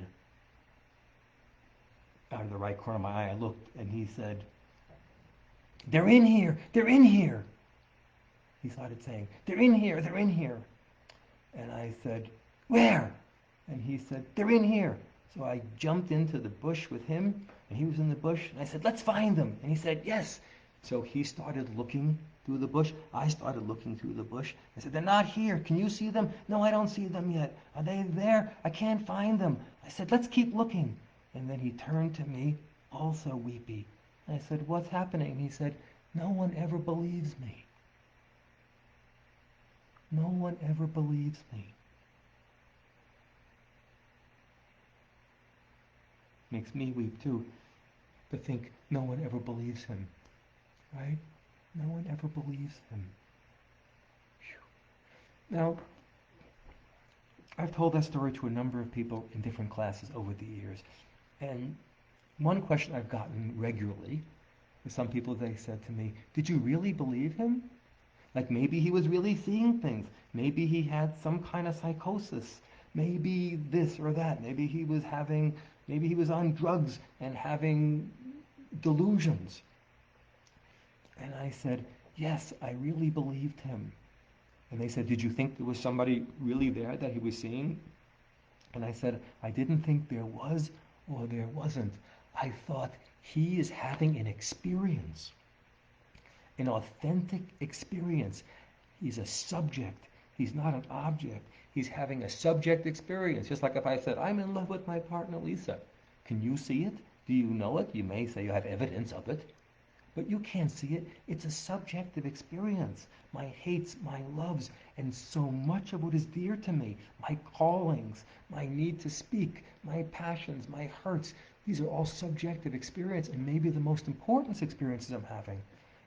out of the right corner of my eye. I looked, and he said, "They're in here! They're in here!" He started saying, "They're in here! They're in here!" And I said, "Where?" And he said, "They're in here." So I jumped into the bush with him, and he was in the bush, and I said, "Let's find them." And he said, "Yes." So he started looking through the bush. I started looking through the bush. I said, "They're not here. Can you see them?" "No, I don't see them yet." "Are they there?" "I can't find them." I said, "Let's keep looking." And then he turned to me, also weepy. I said, "What's happening?" And he said, "No one ever believes me. No one ever believes me." Makes me weep too, to think no one ever believes him, right? No one ever believes him. Now, I've told that story to a number of people in different classes over the years, and one question I've gotten regularly is some people, they said to me, "Did you really believe him? Like maybe he was really seeing things. Maybe he had some kind of psychosis. Maybe this or that. Maybe he was on drugs and having delusions." And I said, "Yes, I really believed him." And they said, "Did you think there was somebody really there that he was seeing?" And I said, "I didn't think there was or there wasn't. I thought he is having an experience, an authentic experience. He's a subject. He's not an object. He's having a subject experience." Just like if I said, "I'm in love with my partner Lisa." Can you see it? Do you know it? You may say you have evidence of it, but you can't see it. It's a subjective experience. My hates, my loves, and so much of what is dear to me, my callings, my need to speak, my passions, my hurts, these are all subjective experience, and maybe the most important experiences I'm having.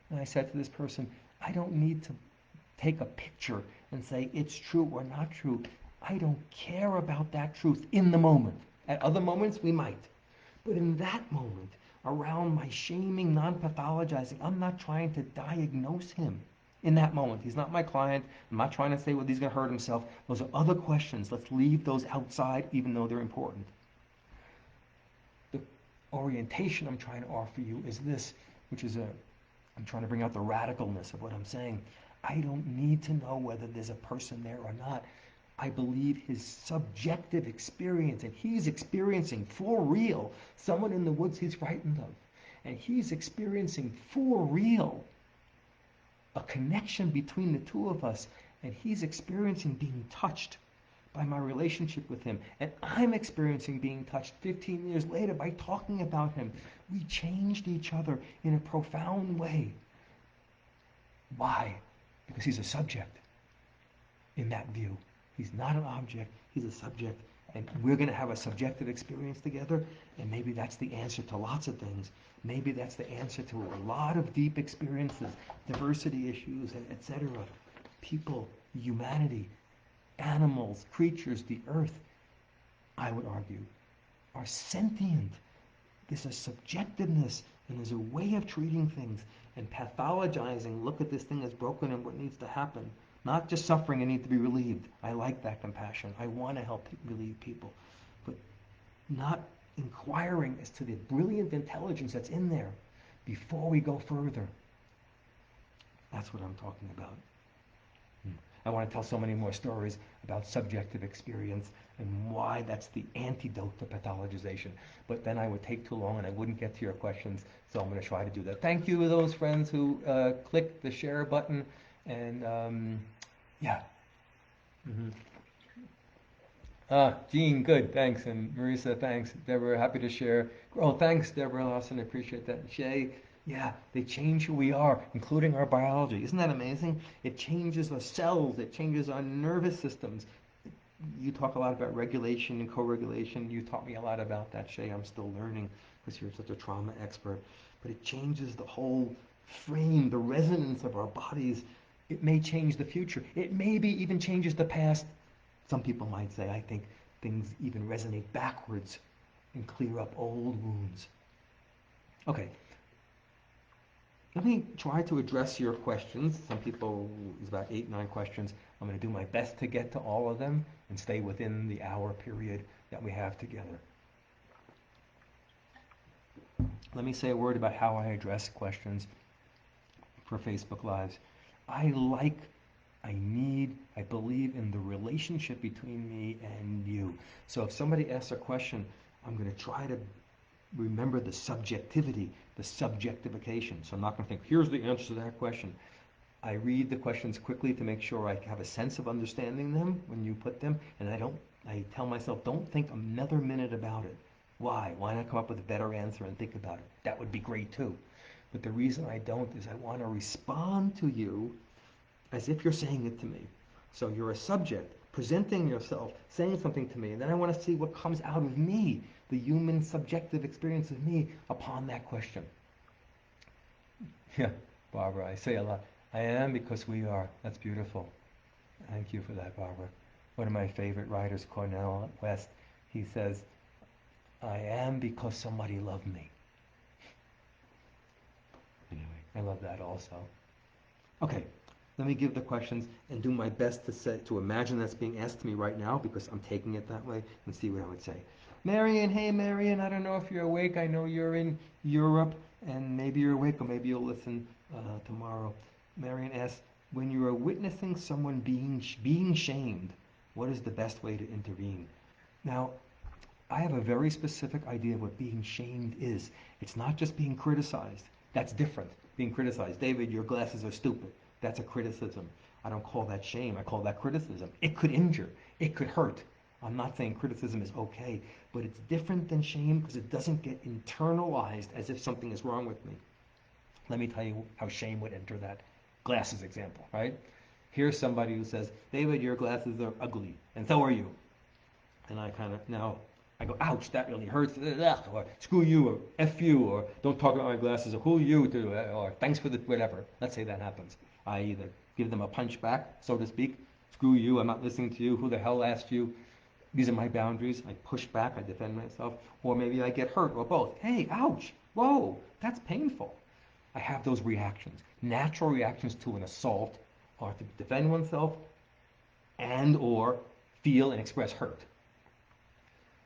And I said to this person, "I don't need to take a picture and say it's true or not true. I don't care about that truth in the moment. At other moments, we might. But in that moment, around my shaming, non-pathologizing, I'm not trying to diagnose him in that moment. He's not my client. I'm not trying to say whether he's going to hurt himself. Those are other questions. Let's leave those outside, even though they're important. The orientation I'm trying to offer you is this, which is I'm trying to bring out the radicalness of what I'm saying. I don't need to know whether there's a person there or not. I believe his subjective experience, and he's experiencing for real someone in the woods he's frightened of. And he's experiencing for real a connection between the two of us. And he's experiencing being touched by my relationship with him. And I'm experiencing being touched 15 years later by talking about him. We changed each other in a profound way. Why? Because he's a subject in that view. He's not an object, he's a subject. And we're going to have a subjective experience together, and maybe that's the answer to lots of things. Maybe that's the answer to a lot of deep experiences, diversity issues, and etc. People, humanity, animals, creatures, the earth, I would argue, are sentient. There's a subjectiveness, and there's a way of treating things. And pathologizing, look at this thing as broken and what needs to happen. Not just suffering and need to be relieved. I like that compassion. I want to help relieve people. But not inquiring as to the brilliant intelligence that's in there before we go further. That's what I'm talking about. I want to tell so many more stories about subjective experience and why that's the antidote to pathologization. But then I would take too long and I wouldn't get to your questions, so I'm going to try to do that. Thank you to those friends who clicked the share button, and yeah. Mm-hmm. Jean, good, thanks. And Marisa, thanks. Deborah, happy to share. Oh, thanks, Deborah Lawson, I appreciate that. Shay, yeah, they change who we are, including our biology. Isn't that amazing? It changes our cells, it changes our nervous systems. You talk a lot about regulation and co-regulation. You taught me a lot about that, Shay. I'm still learning because you're such a trauma expert. But it changes the whole frame, the resonance of our bodies. It may change the future. It maybe even changes the past. Some people might say, I think things even resonate backwards and clear up old wounds. Okay, let me try to address your questions. Some people, it's about 8, 9 questions. I'm going to do my best to get to all of them and stay within the hour period that we have together. Let me say a word about how I address questions for Facebook Lives. I like, I need, I believe in the relationship between me and you. So if somebody asks a question, I'm going to try to remember the subjectivity, the subjectification. So I'm not going to think, here's the answer to that question. I read the questions quickly to make sure I have a sense of understanding them when you put them, and I tell myself, don't think another minute about it. Why? Why not come up with a better answer and think about it? That would be great too. But the reason I don't is I want to respond to you as if you're saying it to me. So you're a subject, presenting yourself, saying something to me, and then I want to see what comes out of me, the human subjective experience of me upon that question. Yeah, Barbara, I say a lot. I am because we are. That's beautiful. Thank you for that, Barbara. One of my favorite writers, Cornel West, he says, I am because somebody loved me. Anyway, I love that also. Okay, let me give the questions and do my best to imagine that's being asked to me right now because I'm taking it that way and see what I would say. Marion, hey Marion, I don't know if you're awake. I know you're in Europe and maybe you're awake or maybe you'll listen tomorrow. Marion asks, when you are witnessing someone being shamed, what is the best way to intervene? Now, I have a very specific idea of what being shamed is. It's not just being criticized. That's different. Being criticized. David, your glasses are stupid. That's a criticism. I don't call that shame. I call that criticism. It could injure. It could hurt. I'm not saying criticism is okay, but it's different than shame because it doesn't get internalized as if something is wrong with me. Let me tell you how shame would enter that glasses example, right? Here's somebody who says, David, your glasses are ugly, and so are you. And I kind of, now, I go, ouch, that really hurts, or screw you, or F you, or don't talk about my glasses, or who are you to, or thanks for the whatever. Let's say that happens. I either give them a punch back, so to speak, screw you, I'm not listening to you, who the hell asked you? These are my boundaries. I push back, I defend myself, or maybe I get hurt, or both. Hey, ouch, whoa, that's painful. I have those reactions. Natural reactions to an assault are to defend oneself and or feel and express hurt.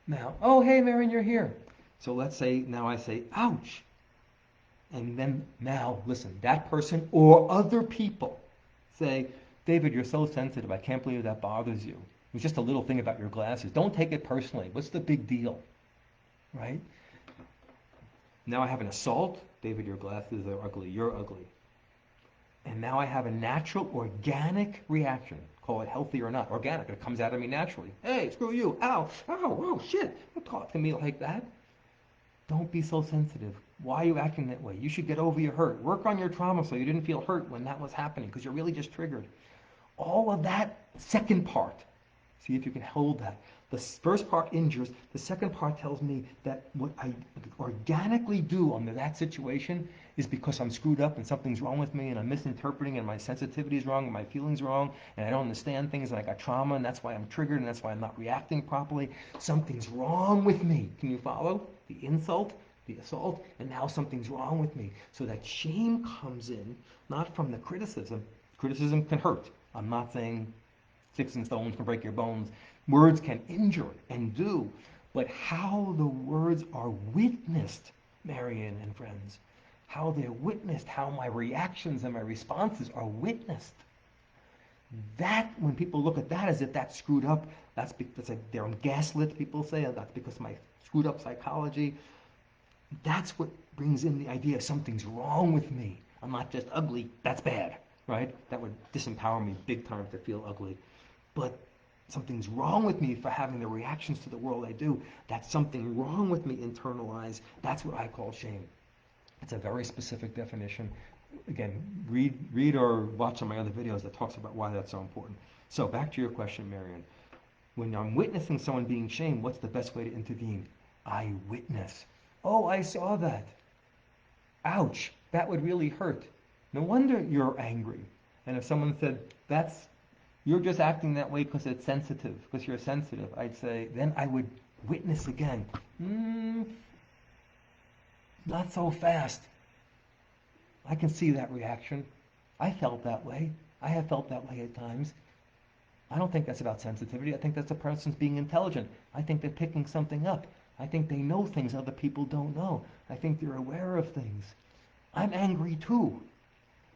Now, oh, hey, Marion, you're here. So let's say, now I say, ouch. And then now, listen, that person or other people say, David, you're so sensitive. I can't believe that bothers you. It was just a little thing about your glasses. Don't take it personally. What's the big deal? Right? Now I have an assault. David, your glasses are ugly. You're ugly. And now I have a natural, organic reaction. Call it healthy or not. Organic. It comes out of me naturally. Hey, screw you. Ow. Ow. Oh, shit. Don't talk to me like that. Don't be so sensitive. Why are you acting that way? You should get over your hurt. Work on your trauma so you didn't feel hurt when that was happening because you're really just triggered. All of that second part. See if you can hold that. The first part injures. The second part tells me that what I organically do under that situation is because I'm screwed up and something's wrong with me and I'm misinterpreting and my sensitivity is wrong and my feelings wrong and I don't understand things and I got trauma and that's why I'm triggered and that's why I'm not reacting properly. Something's wrong with me. Can you follow? The insult, the assault, and now something's wrong with me. So that shame comes in, not from the criticism. Criticism can hurt. I'm not saying sticks and stones can break your bones. Words can injure and do, but how the words are witnessed, Marion and friends, how they're witnessed, how my reactions and my responses are witnessed. That, when people look at that as if that's screwed up, that's because they're gaslit, people say, that's because of my screwed up psychology. That's what brings in the idea of something's wrong with me. I'm not just ugly, that's bad, right? That would disempower me big time to feel ugly. But something's wrong with me for having the reactions to the world I do. That's something wrong with me internalized. That's what I call shame. It's a very specific definition. Again, read or watch some of my other videos that talks about why that's so important. So back to your question, Marion. When I'm witnessing someone being shamed, what's the best way to intervene? I witness. Oh, I saw that. Ouch, that would really hurt. No wonder you're angry. And if someone said, you're just acting that way because it's sensitive, because you're sensitive, I'd say, then I would witness again. Not so fast. I can see that reaction. I felt that way. I have felt that way at times. I don't think that's about sensitivity. I think that's a person's being intelligent. I think they're picking something up. I think they know things other people don't know. I think they're aware of things. I'm angry too.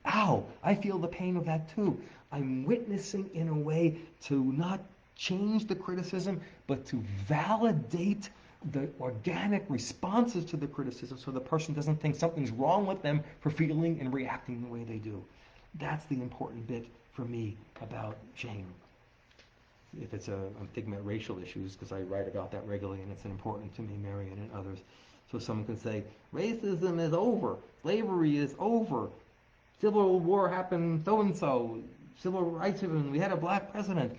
Ow, I feel the pain of that too. I'm witnessing in a way to not change the criticism, but to validate the organic responses to the criticism so the person doesn't think something's wrong with them for feeling and reacting the way they do. That's the important bit for me about shame. If I'm thinking about racial issues because I write about that regularly and it's important to me, Marion and others. So someone can say, racism is over, slavery is over, Civil War happened so-and-so, civil rights, and we had a black president.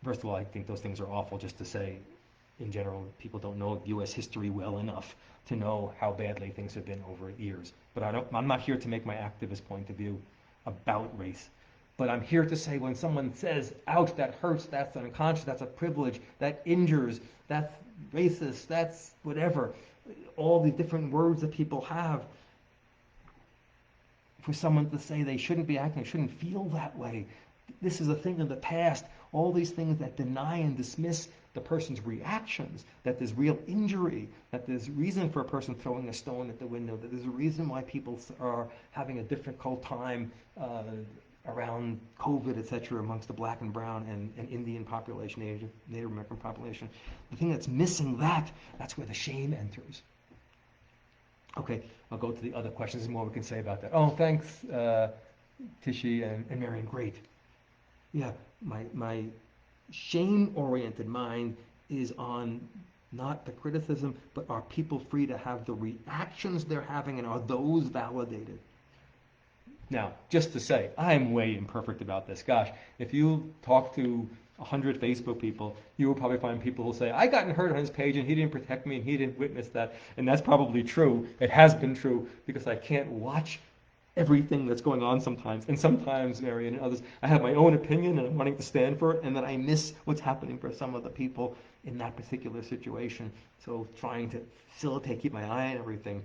First of all, I think those things are awful just to say. In general, people don't know U.S. history well enough to know how badly things have been over years. But I'm not here to make my activist point of view about race. But I'm here to say when someone says, ouch, that hurts, that's unconscious, that's a privilege, that injures, that's racist, that's whatever, all the different words that people have, for someone to say they shouldn't be acting, they shouldn't feel that way. This is a thing of the past. All these things that deny and dismiss the person's reactions, that there's real injury, that there's reason for a person throwing a stone at the window, that there's a reason why people are having a difficult time around COVID, etc., amongst the black and brown and Indian population, Native American population. The thing that's missing that's where the shame enters. Okay, I'll go to the other questions. There's more we can say about that. Oh, thanks, Tishi and Marion. Great. Yeah, my shame-oriented mind is on not the criticism, but are people free to have the reactions they're having, and are those validated? Now, just to say, I'm way imperfect about this. Gosh, if you talk to 100 Facebook people, you will probably find people who say, I got hurt on his page and he didn't protect me and he didn't witness that. And that's probably true. It has been true because I can't watch everything that's going on sometimes. And sometimes, Marion and others, I have my own opinion and I'm wanting to stand for it, and then I miss what's happening for some of the people in that particular situation. So trying to facilitate, keep my eye on everything,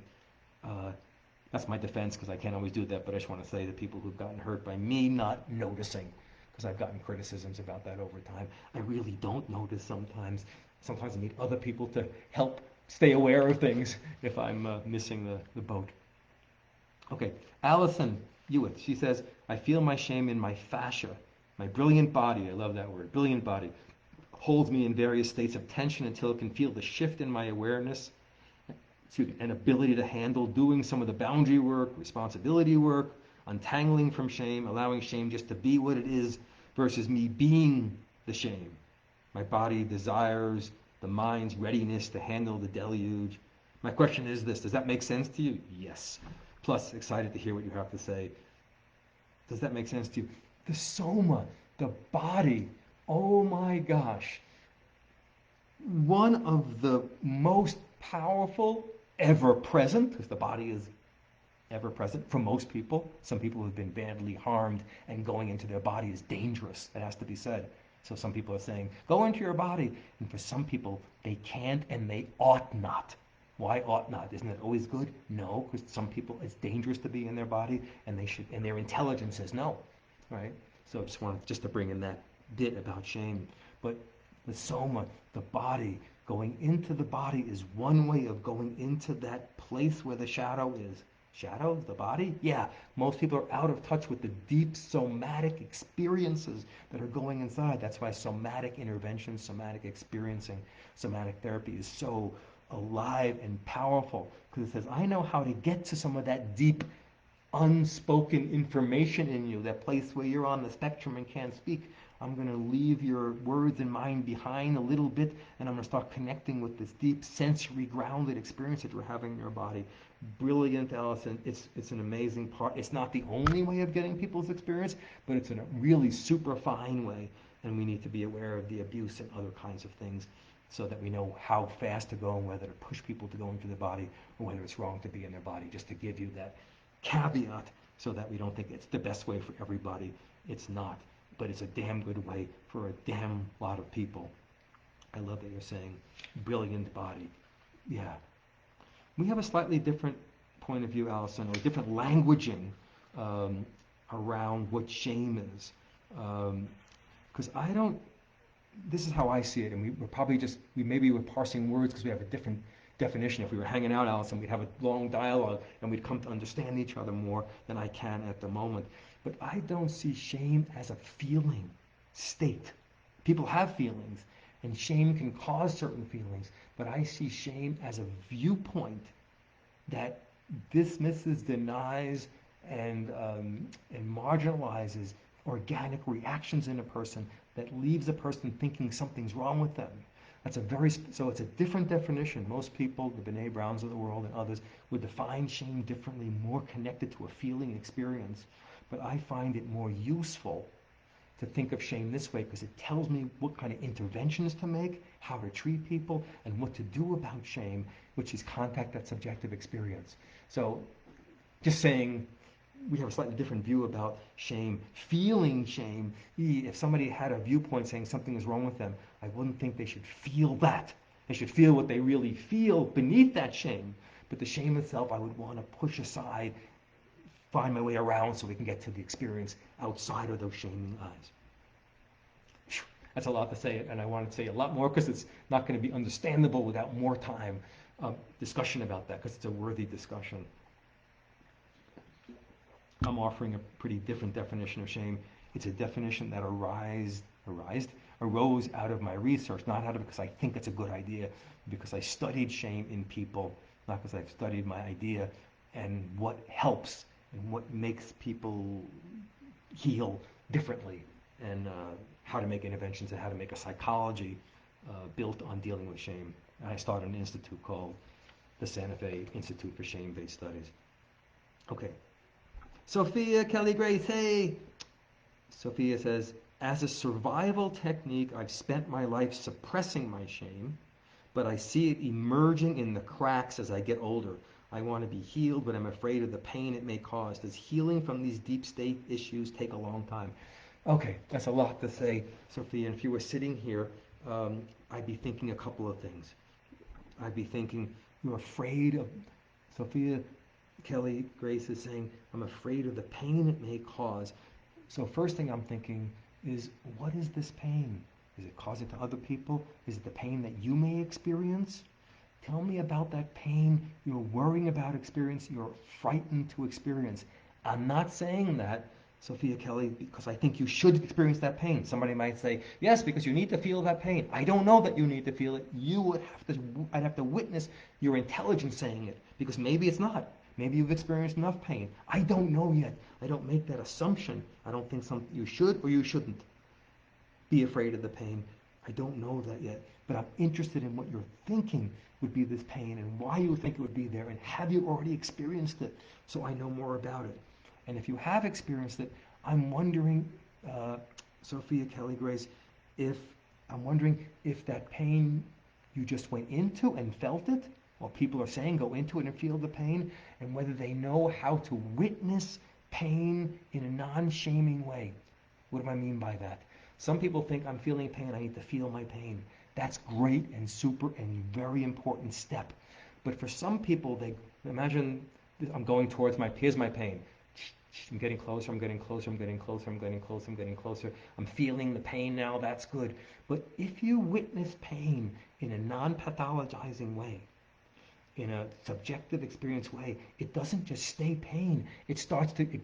that's my defense because I can't always do that. But I just want to say to people who've gotten hurt by me not noticing, because I've gotten criticisms about that over time. I really don't notice sometimes. Sometimes I need other people to help stay aware of things if I'm missing the boat. Okay, Allison Hewitt, she says, I feel my shame in my fascia. My brilliant body, I love that word, brilliant body, holds me in various states of tension until it can feel the shift in my awareness and ability to handle doing some of the boundary work, responsibility work, untangling from shame, allowing shame just to be what it is versus me being the shame. My body desires the mind's readiness to handle the deluge. My question is this, does that make sense to you? Yes. Plus, excited to hear what you have to say. Does that make sense to you? The soma, the body, oh my gosh. One of the most powerful, ever present, because the body is ever present for most people. Some people have been badly harmed and going into their body is dangerous. It has to be said. So some people are saying, go into your body. And for some people, they can't and they ought not. Why ought not? Isn't it always good? No, because some people, it's dangerous to be in their body and they should, and their intelligence says no, right? So I just wanted to bring in that bit about shame. But the soma, the body, going into the body is one way of going into that place where the shadow is. Shadow, the body? Yeah, most people are out of touch with the deep somatic experiences that are going inside. That's why somatic intervention, somatic experiencing, somatic therapy is so alive and powerful, because it says, I know how to get to some of that deep unspoken information in you, that place where you're on the spectrum and can't speak. I'm going to leave your words and mind behind a little bit, and I'm going to start connecting with this deep sensory grounded experience that you're having in your body. Brilliant, Allison. It's an amazing part. It's not the only way of getting people's experience, but it's a really super fine way. And we need to be aware of the abuse and other kinds of things so that we know how fast to go and whether to push people to go into the body or whether it's wrong to be in their body. Just to give you that caveat so that we don't think it's the best way for everybody. It's not, but it's a damn good way for a damn lot of people. I love that you're saying brilliant body. Yeah. We have a slightly different point of view, Allison, or different languaging um, around what shame is. Because I don't, this is how I see it, and we're probably just, maybe we're parsing words because we have a different definition. If we were hanging out, Allison, we'd have a long dialogue and we'd come to understand each other more than I can at the moment. But I don't see shame as a feeling state. People have feelings, and shame can cause certain feelings, but I see shame as a viewpoint that dismisses, denies, and marginalizes organic reactions in a person that leaves a person thinking something's wrong with them. So it's a different definition. Most people, the Brene Browns of the world and others, would define shame differently, more connected to a feeling experience. But I find it more useful to think of shame this way because it tells me what kind of interventions to make, how to treat people, and what to do about shame, which is contact that subjective experience. So just saying we have a slightly different view about shame. Feeling shame, if somebody had a viewpoint saying something is wrong with them, I wouldn't think they should feel that. They should feel what they really feel beneath that shame. But the shame itself, I would want to push aside, find my way around so we can get to the experience outside of those shaming eyes. That's a lot to say, and I want to say a lot more because it's not going to be understandable without more time discussion about that, because it's a worthy discussion. I'm offering a pretty different definition of shame. It's a definition that arose out of my research, not out of because I think it's a good idea, because I studied shame in people, not because I've studied my idea and what helps and what makes people heal differently, and how to make interventions and how to make a psychology built on dealing with shame. And I started an institute called the Santa Fe Institute for Shame-Based Studies. Okay. Sophia Kelly Grace, hey! Sophia says, as a survival technique, I've spent my life suppressing my shame, but I see it emerging in the cracks as I get older. I want to be healed, but I'm afraid of the pain it may cause. Does healing from these deep state issues take a long time? Okay, that's a lot to say, Sophia. And if you were sitting here, I'd be thinking a couple of things. I'd be thinking, you're afraid of, Sophia Kelly Grace is saying, I'm afraid of the pain it may cause. So first thing I'm thinking is, what is this pain? Is it causing to other people? Is it the pain that you may experience? Tell me about that pain you're worrying about experience, you're frightened to experience. I'm not saying that, Sophia Kelly, because I think you should experience that pain. Somebody might say, yes, because you need to feel that pain. I don't know that you need to feel it. I'd have to witness your intelligence saying it, because maybe it's not. Maybe you've experienced enough pain. I don't know yet. I don't make that assumption. I don't think you should or you shouldn't be afraid of the pain. I don't know that yet. But I'm interested in what you're thinking would be this pain and why you think it would be there, and have you already experienced it, so I know more about it. And if you have experienced it, I'm wondering, Sophia Kelly Grace, I'm wondering if that pain you just went into and felt it, while people are saying go into it and feel the pain, and whether they know how to witness pain in a non-shaming way. What do I mean by that? Some people think I'm feeling pain, I need to feel my pain. That's great and super and very important step. But for some people, they imagine I'm going towards here's my pain. I'm getting closer, I'm getting closer, I'm getting closer, I'm getting closer, I'm getting closer. I'm feeling the pain now, that's good. But if you witness pain in a non-pathologizing way, in a subjective experience way, it doesn't just stay pain. It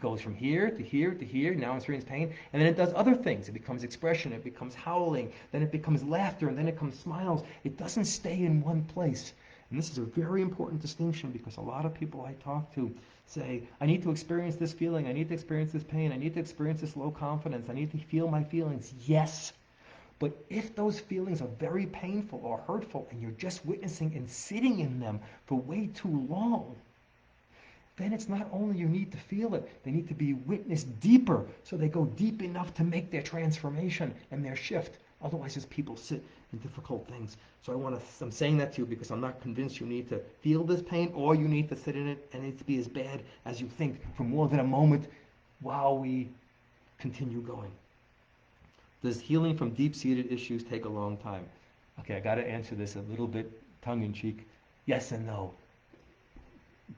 goes from here to here to here, now I'm experiencing pain, and then it does other things. It becomes expression, it becomes howling, then it becomes laughter, and then it comes smiles. It doesn't stay in one place. And this is a very important distinction because a lot of people I talk to say, I need to experience this feeling, I need to experience this pain, I need to experience this low confidence, I need to feel my feelings. Yes, but if those feelings are very painful or hurtful and you're just witnessing and sitting in them for way too long, then it's not only you need to feel it, they need to be witnessed deeper so they go deep enough to make their transformation and their shift. Otherwise, just people sit in difficult things. So I'm saying that to you because I'm not convinced you need to feel this pain or you need to sit in it and it to be as bad as you think for more than a moment while we continue going. Does healing from deep-seated issues take a long time? Okay, I got to answer this a little bit tongue-in-cheek. Yes and no.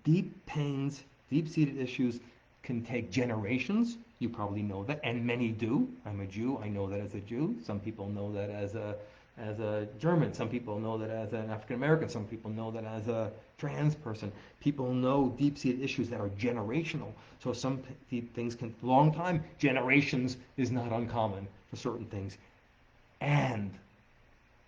Deep pains, deep-seated issues can take generations. You probably know that, and many do. I'm a Jew. I know that as a Jew. Some people know that as a German. Some people know that as an African American. Some people know that as a trans person. People know deep-seated issues that are generational. So some deep things can long time. Generations is not uncommon for certain things, and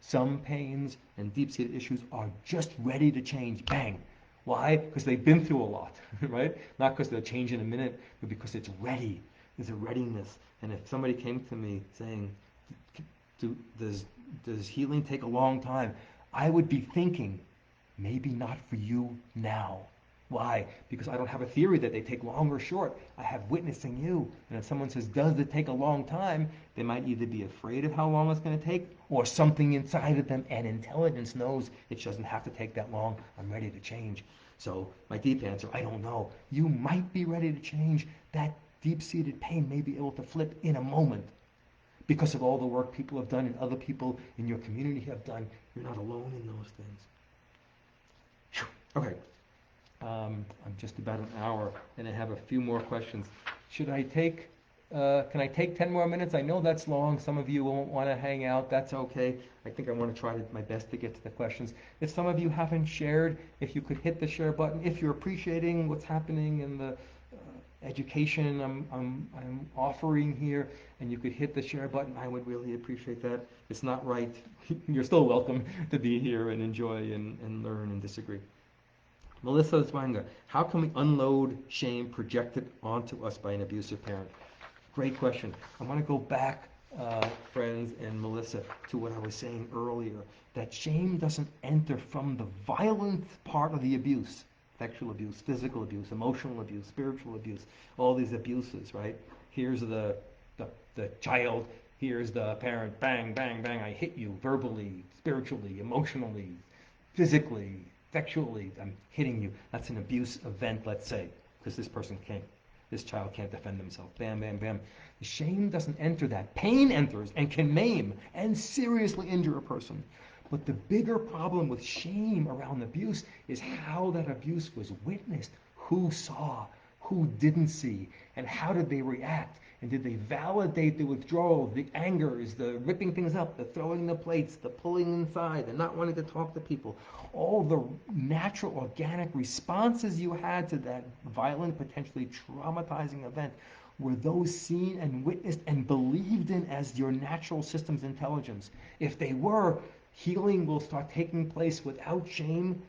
some pains and deep-seated issues are just ready to change. Bang. Why? Because they've been through a lot, right? Not because they'll change in a minute, but because it's ready. There's a readiness. And if somebody came to me saying, does healing take a long time? I would be thinking, maybe not for you now. Why? Because I don't have a theory that they take long or short. I have witnessing you. And if someone says, does it take a long time? They might either be afraid of how long it's going to take or something inside of them and intelligence knows it doesn't have to take that long. I'm ready to change. So my deep answer, I don't know. You might be ready to change. That deep-seated pain may be able to flip in a moment because of all the work people have done and other people in your community have done. You're not alone in those things. Okay. I'm just about an hour, and I have a few more questions. Should I take, can I take 10 more minutes? I know that's long. Some of you won't want to hang out. That's okay. I think I want to try my best to get to the questions. If some of you haven't shared, if you could hit the share button. If you're appreciating what's happening in the education I'm offering here, and you could hit the share button, I would really appreciate that. It's not right. You're still welcome to be here and enjoy and learn and disagree. Melissa Zwanga, how can we unload shame projected onto us by an abusive parent? Great question. I want to go back, friends and Melissa, to what I was saying earlier, that shame doesn't enter from the violent part of the abuse, sexual abuse, physical abuse, emotional abuse, spiritual abuse, all these abuses, right? Here's the child, here's the parent, bang, bang, bang, I hit you verbally, spiritually, emotionally, physically, sexually, I'm hitting you. That's an abuse event, let's say, because this child can't defend himself. Bam, bam, bam. The shame doesn't enter that. Pain enters and can maim and seriously injure a person. But the bigger problem with shame around abuse is how that abuse was witnessed. Who saw? Who didn't see? And how did they react? And did they validate the withdrawal, the angers, the ripping things up, the throwing the plates, the pulling inside, the not wanting to talk to people? All the natural, organic responses you had to that violent, potentially traumatizing event, were those seen and witnessed and believed in as your natural system's intelligence? If they were, healing will start taking place without shame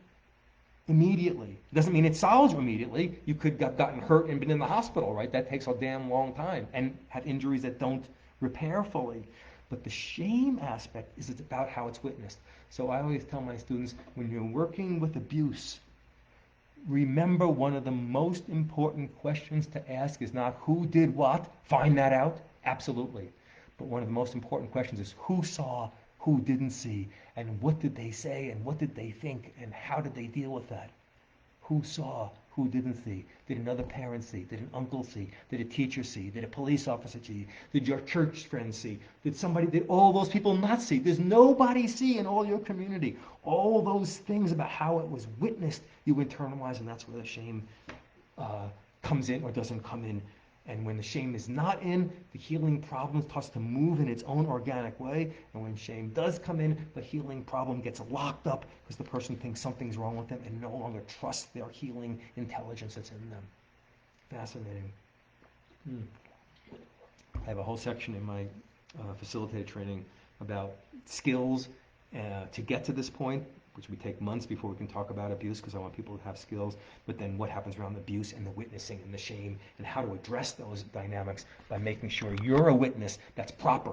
immediately. It doesn't mean it solves you immediately. You could have gotten hurt and been in the hospital, right? That takes a damn long time and have injuries that don't repair fully. But the shame aspect is it's about how it's witnessed. So I always tell my students, when you're working with abuse, remember one of the most important questions to ask is not who did what, find that out, absolutely. But one of the most important questions is who saw, who didn't see, and what did they say, and what did they think, and how did they deal with that? Who saw, who didn't see? Did another parent see? Did an uncle see? Did a teacher see? Did a police officer see? Did your church friends see? Did all those people not see? There's nobody see in all your community. All those things about how it was witnessed, you internalize, and that's where the shame comes in or doesn't come in. And when the shame is not in, the healing problem starts to move in its own organic way. And when shame does come in, the healing problem gets locked up because the person thinks something's wrong with them and no longer trusts their healing intelligence that's in them. Fascinating. I have a whole section in my facilitated training about skills to get to this point. which we take months before we can talk about abuse because I want people to have skills, but then what happens around the abuse and the witnessing and the shame and how to address those dynamics by making sure you're a witness that's proper.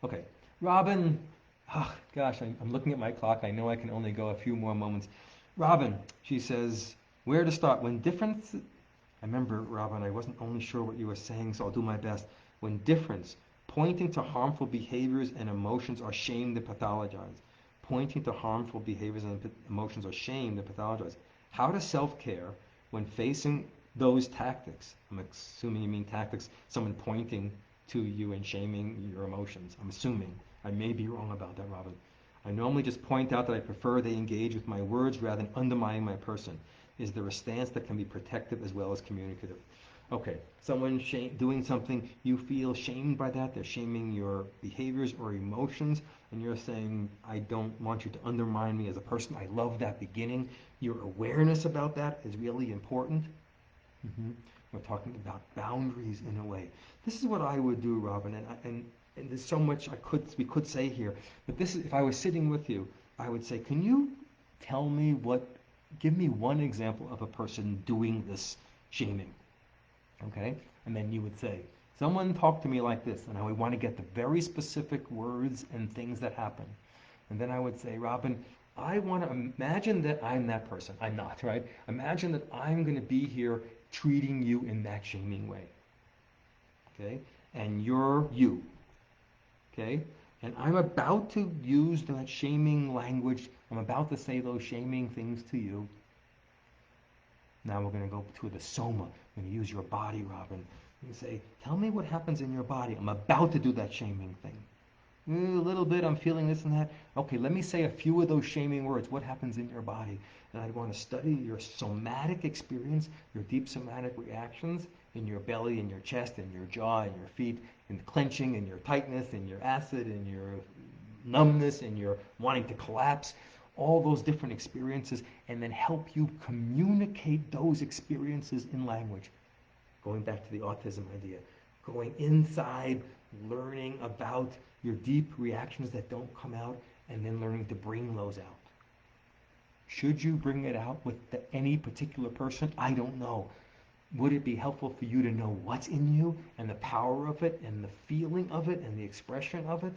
Okay, Robin, oh gosh, I'm looking at my clock. I know I can only go a few more moments. Robin, she says, where to start? When difference, I remember, Robin, I wasn't only sure what you were saying, so I'll do my best. When difference, pointing to harmful behaviors and emotions are shamed and pathologized. Pointing to harmful behaviors and emotions are shamed and pathologized. How to self-care when facing those tactics? I'm assuming you mean tactics, someone pointing to you and shaming your emotions. I'm assuming. I may be wrong about that, Robin. I normally just point out that I prefer they engage with my words rather than undermining my person. Is there a stance that can be protective as well as communicative? Okay, someone doing something, you feel shamed by that, they're shaming your behaviors or emotions, and you're saying, I don't want you to undermine me as a person. I love that beginning. Your awareness about that is really important. We're talking about boundaries in a way. This is what I would do, Robin, and there's so much we could say here. But this is, if I was sitting with you, I would say, can you tell me give me one example of a person doing this shaming, okay? And then you would say, someone talked to me like this, and I would want to get the very specific words and things that happen. And then I would say, Robin, I want to imagine that I'm that person. I'm not, right? Imagine that I'm going to be here treating you in that shaming way, okay? And you're you, okay? And I'm about to use that shaming language. I'm about to say those shaming things to you. Now we're going to go to the soma. I'm going to use your body, Robin. You say, tell me what happens in your body. I'm about to do that shaming thing. A little bit, I'm feeling this and that. Okay, let me say a few of those shaming words. What happens in your body? And I want to study your somatic experience, your deep somatic reactions in your belly, in your chest, in your jaw, in your feet, in the clenching, in your tightness, in your acid, in your numbness, in your wanting to collapse. All those different experiences, and then help you communicate those experiences in language. Going back to the autism idea. Going inside, learning about your deep reactions that don't come out, and then learning to bring those out. Should you bring it out with any particular person? I don't know. Would it be helpful for you to know what's in you and the power of it and the feeling of it and the expression of it?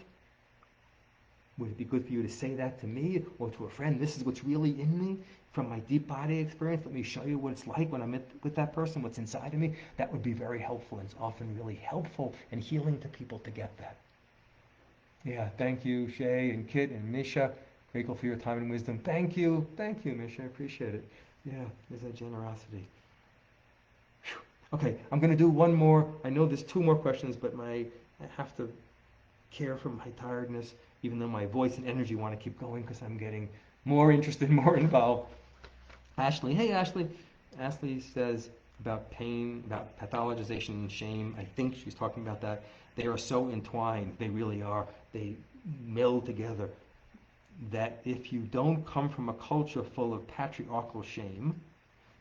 Would it be good for you to say that to me or to a friend? This is what's really in me from my deep body experience. Let me show you what it's like when I'm with that person, what's inside of me. That would be very helpful, and it's often really helpful and healing to people to get that. Yeah, thank you, Shay and Kit and Misha. Grateful for your time and wisdom. Thank you, Misha. I appreciate it. Yeah, there's that generosity. Whew. Okay, I'm going to do one more. I know there's two more questions, but I have to care for my tiredness, even though my voice and energy want to keep going because I'm getting more interested, more involved. Ashley, hey Ashley. Ashley says about pain, about pathologization and shame. I think she's talking about that. They are so entwined. They really are. They meld together. That if you don't come from a culture full of patriarchal shame,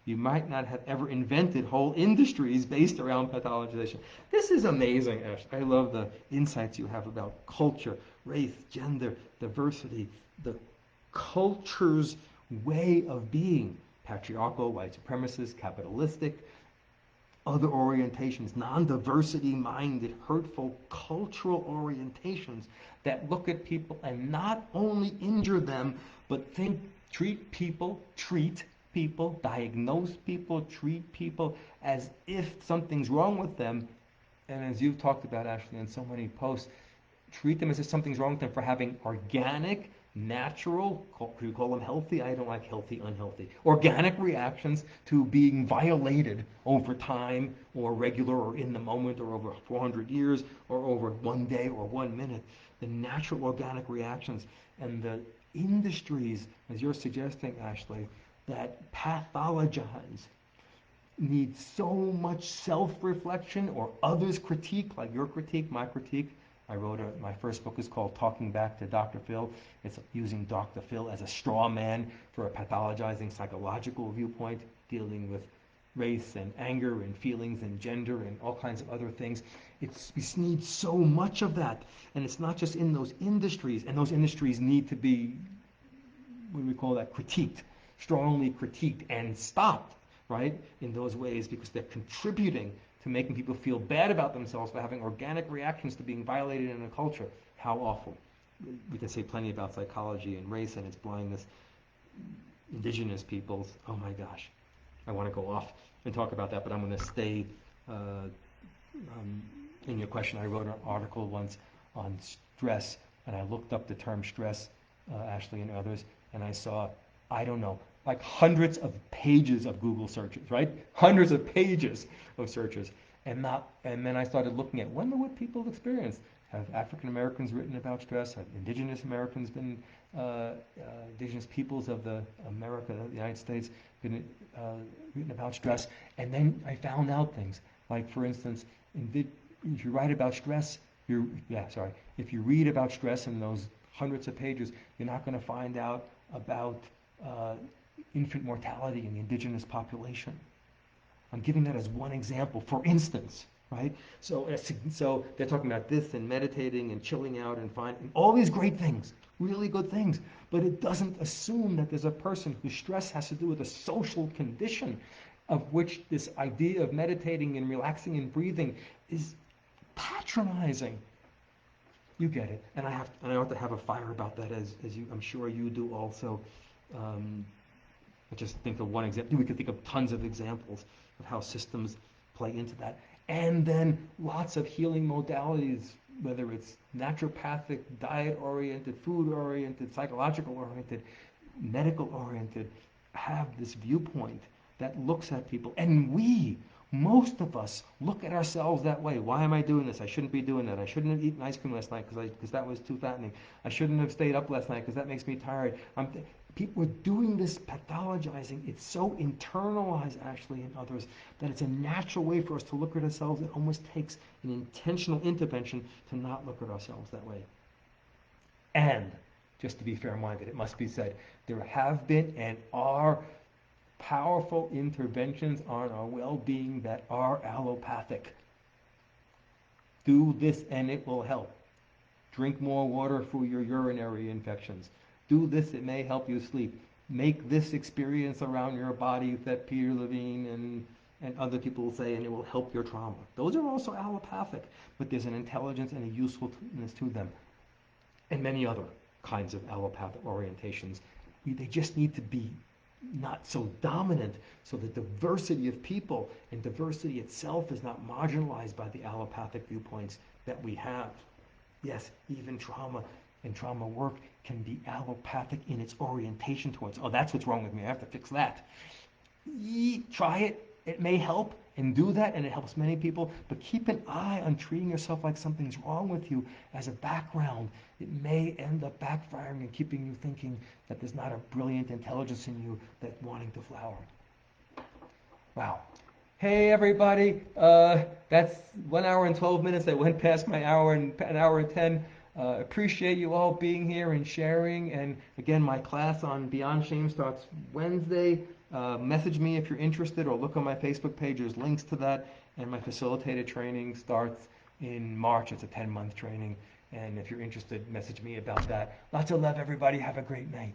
you might not have ever invented whole industries based around pathologization. This is amazing, Ash. I love the insights you have about culture, race, gender, diversity, the culture's way of being. Patriarchal, white supremacist, capitalistic, other orientations, non-diversity minded, hurtful cultural orientations that look at people and not only injure them, but treat people, diagnose people, treat people as if something's wrong with them. And as you've talked about, Ashley, in so many posts, treat them as if something's wrong with them for having organic, natural, could you call them healthy? I don't like healthy, unhealthy. Organic reactions to being violated over time or regular or in the moment or over 400 years or over one day or 1 minute. The natural organic reactions and the industries, as you're suggesting, Ashley, that pathologize need so much self-reflection or others' critique, like your critique, my critique. I wrote my first book is called Talking Back to Dr. Phil. It's using Dr. Phil as a straw man for a pathologizing psychological viewpoint, dealing with race and anger and feelings and gender and all kinds of other things. We need so much of that. And it's not just in those industries, and those industries need to be what do we call that, critiqued, strongly critiqued and stopped, right, in those ways because they're contributing to making people feel bad about themselves for having organic reactions to being violated in a culture. How awful. We can say plenty about psychology and race and its blindness. Indigenous peoples, oh my gosh. I want to go off and talk about that, but I'm going to stay in your question. I wrote an article once on stress, and I looked up the term stress, Ashley and others, and I saw, I don't know, like hundreds of pages of Google searches, right? Hundreds of pages of searches. And then I started looking at when would people experience. Have African Americans written about stress? Have Indigenous Americans been, Indigenous peoples of the United States, been written about stress? And then I found out things like, for instance, if you write about stress, if you read about stress in those hundreds of pages, you're not going to find out about infant mortality in the indigenous population. I'm giving that as one example, for instance, right? So they're talking about this and meditating and chilling out and finding all these great things, really good things, but it doesn't assume that there's a person whose stress has to do with a social condition of which this idea of meditating and relaxing and breathing is patronizing. You get it, and I ought to have a fire about that, as you, I'm sure you do also. I just think of one example. We could think of tons of examples of how systems play into that, and then lots of healing modalities, whether it's naturopathic, diet-oriented, food-oriented, psychological-oriented, medical-oriented, have this viewpoint that looks at people, and most of us look at ourselves that way. Why am I doing this? I shouldn't be doing that. I shouldn't have eaten ice cream last night because that was too fattening. I shouldn't have stayed up last night because that makes me tired. People are doing this pathologizing. It's so internalized, actually, in others, that it's a natural way for us to look at ourselves. It almost takes an intentional intervention to not look at ourselves that way. And, just to be fair-minded, it must be said, there have been and are powerful interventions on our well-being that are allopathic. Do this and it will help. Drink more water for your urinary infections. Do this, it may help you sleep. Make this experience around your body that Peter Levine and other people will say, and it will help your trauma. Those are also allopathic, but there's an intelligence and a usefulness to them. And many other kinds of allopathic orientations. They just need to be not so dominant, so the diversity of people and diversity itself is not marginalized by the allopathic viewpoints that we have. Yes, even trauma and trauma work can be allopathic in its orientation towards, oh, that's what's wrong with me, I have to fix that. Try it, it may help, and do that, and it helps many people, but keep an eye on treating yourself like something's wrong with you as a background. It may end up backfiring and keeping you thinking that there's not a brilliant intelligence in you that's wanting to flower. Wow. Hey everybody, that's 1 hour and 12 minutes. I went past my an hour and 10. Appreciate you all being here and sharing. And again, my class on Beyond Shame starts Wednesday. Message me if you're interested, or look on my Facebook page. There's links to that. And my facilitated training starts in March. It's a 10-month training. And if you're interested, message me about that. Lots of love, everybody. Have a great night.